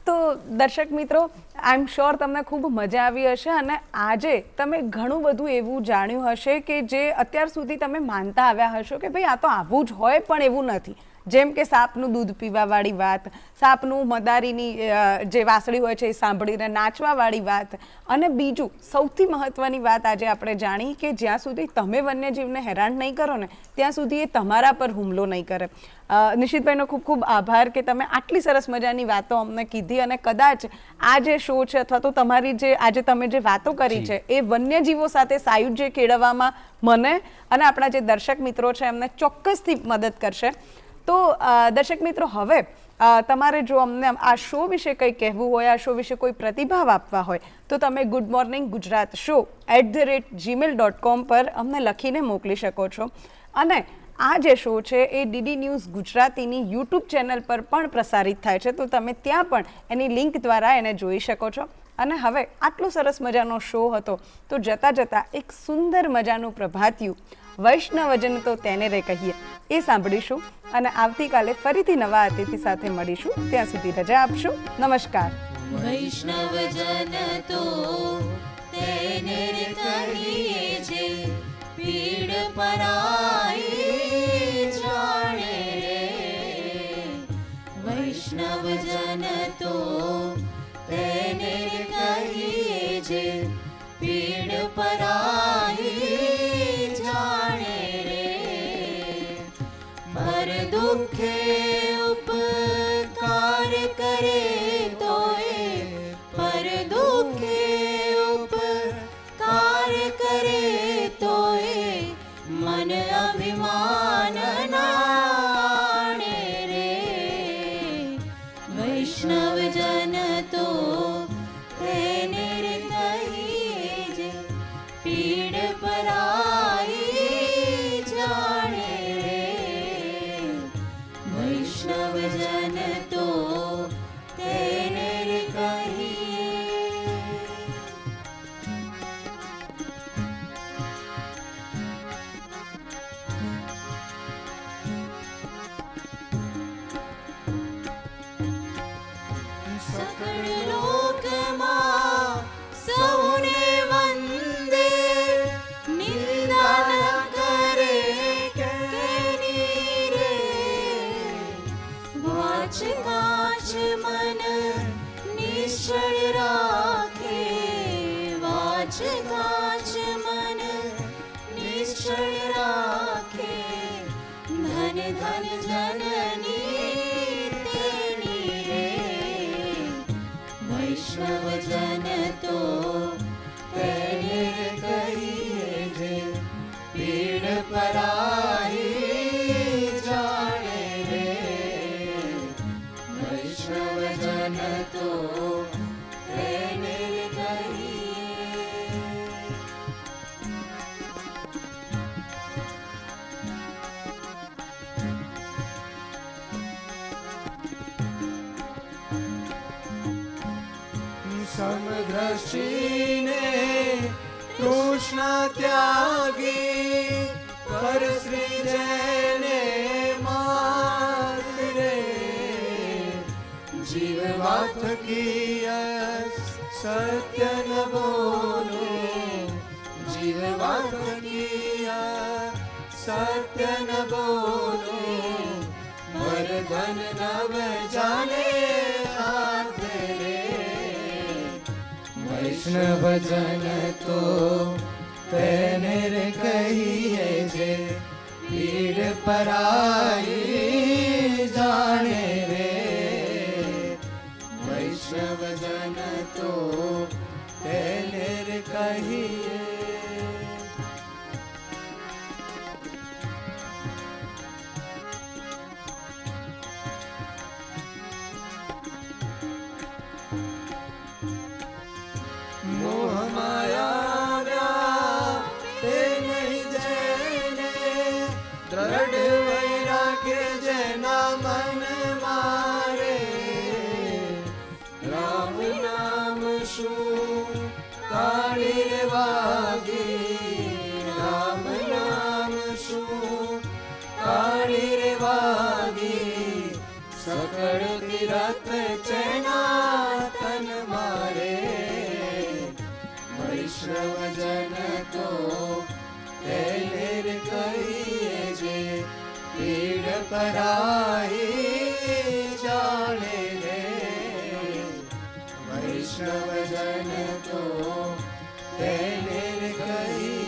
તો દર્શક મિત્રો, આઈ એમ શ્યોર તમને ખૂબ મજા આવી હશે અને આજે તમે ઘણું બધું એવું જાણ્યું હશે કે જે અત્યાર સુધી તમે માનતા આવ્યા હશો કે ભાઈ આ તો આવું જ હોય, પણ એવું નથી. જેમ કે સાપનું દૂધ પીવાવાળી વાત, સાપનું મદારીની જે વાસળી હોય છે એ સાંભળીને નાચવાવાળી વાત, અને બીજું સૌથી મહત્ત્વની વાત આજે આપણે જાણી કે જ્યાં સુધી તમે વન્યજીવને હેરાન નહીં કરો ને ત્યાં સુધી એ તમારા પર હુમલો નહીં કરે. નિશિતભાઈનો ખૂબ ખૂબ આભાર કે તમે આટલી સરસ મજાની વાતો અમને કીધી, અને કદાચ આ જે શો છે અથવા તો તમારી જે આજે તમે જે વાતો કરી છે એ વન્યજીવો સાથે સાયુજ્ય કેળવવામાં મને અને આપણા જે દર્શક મિત્રો છે એમને ચોક્કસથી મદદ કરશે. તો દર્શક મિત્રો, હવે તમારે જો અમને આ શો વિશે કંઈ કહેવું હોય, આ શો વિશે કોઈ પ્રતિભાવ આપવા હોય તો તમે good morning Gujarat show @gmail.com પર અમને લખીને મોકલી શકો છો. અને આ જે શો છે એ ડીડી ન્યૂઝ ગુજરાતીની યુટ્યુબ ચેનલ પર પણ પ્રસારિત થાય છે, તો તમે ત્યાં પણ એની લિંક દ્વારા એને જોઈ શકો છો. અને હવે આટલો સરસ મજાનો શો હતો તો જતાં જતાં એક સુંદર મજાનું પ્રભાતિયું વૈષ્ણવજન તો તેને રે કહીએ એ સાંભળીશું અને આવતીકાલે ફરીથી નવા અતિથિ સાથે મળીશું. ત્યાં સુધી રજા આપશો. નમસ્કાર. વૈષ્ણવજન તો તેને રે કહીએ જે પીડ પરાઈ જાણે રે. વૈષ્ણવજન તો તેને રે કહીએ જે પીડ પરાઈ દુઃખે ઉપકાર કરે તો પર દુઃખે ઉપકાર કરે તો મન અભિમાન નાણે રે. વૈષ્ણવજન તો તેને રે કહીએ જે પીડ પરાઈ જાણે. વૈષ્ણવજન તો તેને રે કહીએ. સકળ લોકમાં સૌને વંદે, નિંદા ન કરે કેની રે. વાચ કાચ મન નિશ્ચળ રાખે, વાચ કાચ મન નિશ્ચળ રાખે. ધન ધન જનની તેની રે. વૈષ્ણવજન તો તેને કહીએ જે પીડ પરાઈ જાણે રે. વૈષ્ણવજન તો તેને કહીએ. સમદ્રષ્ટિને કૃષ્ણ ત્યાગી પર શ્રી જયને માત રે. જીવવા થકી સત્ય ન બોલે, જીવવા થકી સત્ય ન બોલો વરધન નવ જાને હાથ રે વૈષ્ણવજન તો તેને રે કહીએ જે પીડ પરાઈ જાણે રે વૈષ્ણવજન તો તેને રે કહીએ મોહ માયા તે નહીં જેને દ્રઢ વૈરાગ્ય જેના મન મારે રામ નામ શું કાળી રે વાગી રામ નામ શું કાળી રે વાગી સકળ તીરથ ચેના તન મારે વૈષ્ણવજન તો તેને રે કહીએ જે પીડ પરાઈ જાણે રે વૈષ્ણવજન તો તેને રે કહીએ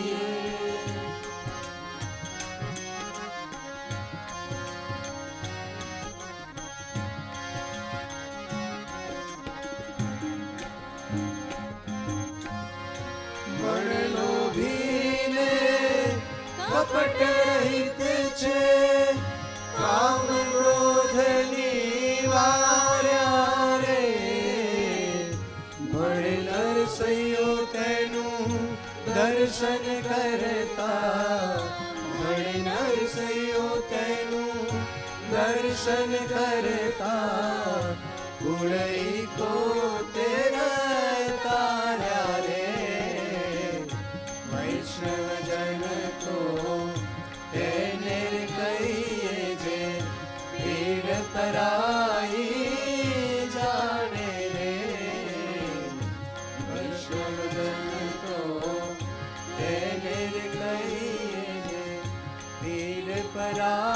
લોભીને કપટ રહિત છે કામ ક્રોધ નિવાર્યા રે મળે નરસૈયો તેનું દર્શન કરતા મળે નરસૈયો તેનું દર્શન કરતા ગુણઈ કો તેરા તાર્યા રે વૈષ્ણવજન તો તેને કહીએ જે પીડ પરાઈ જાણે રે વૈષ્ણવજન તો તેને કહીએ જે પીડ પરાઈ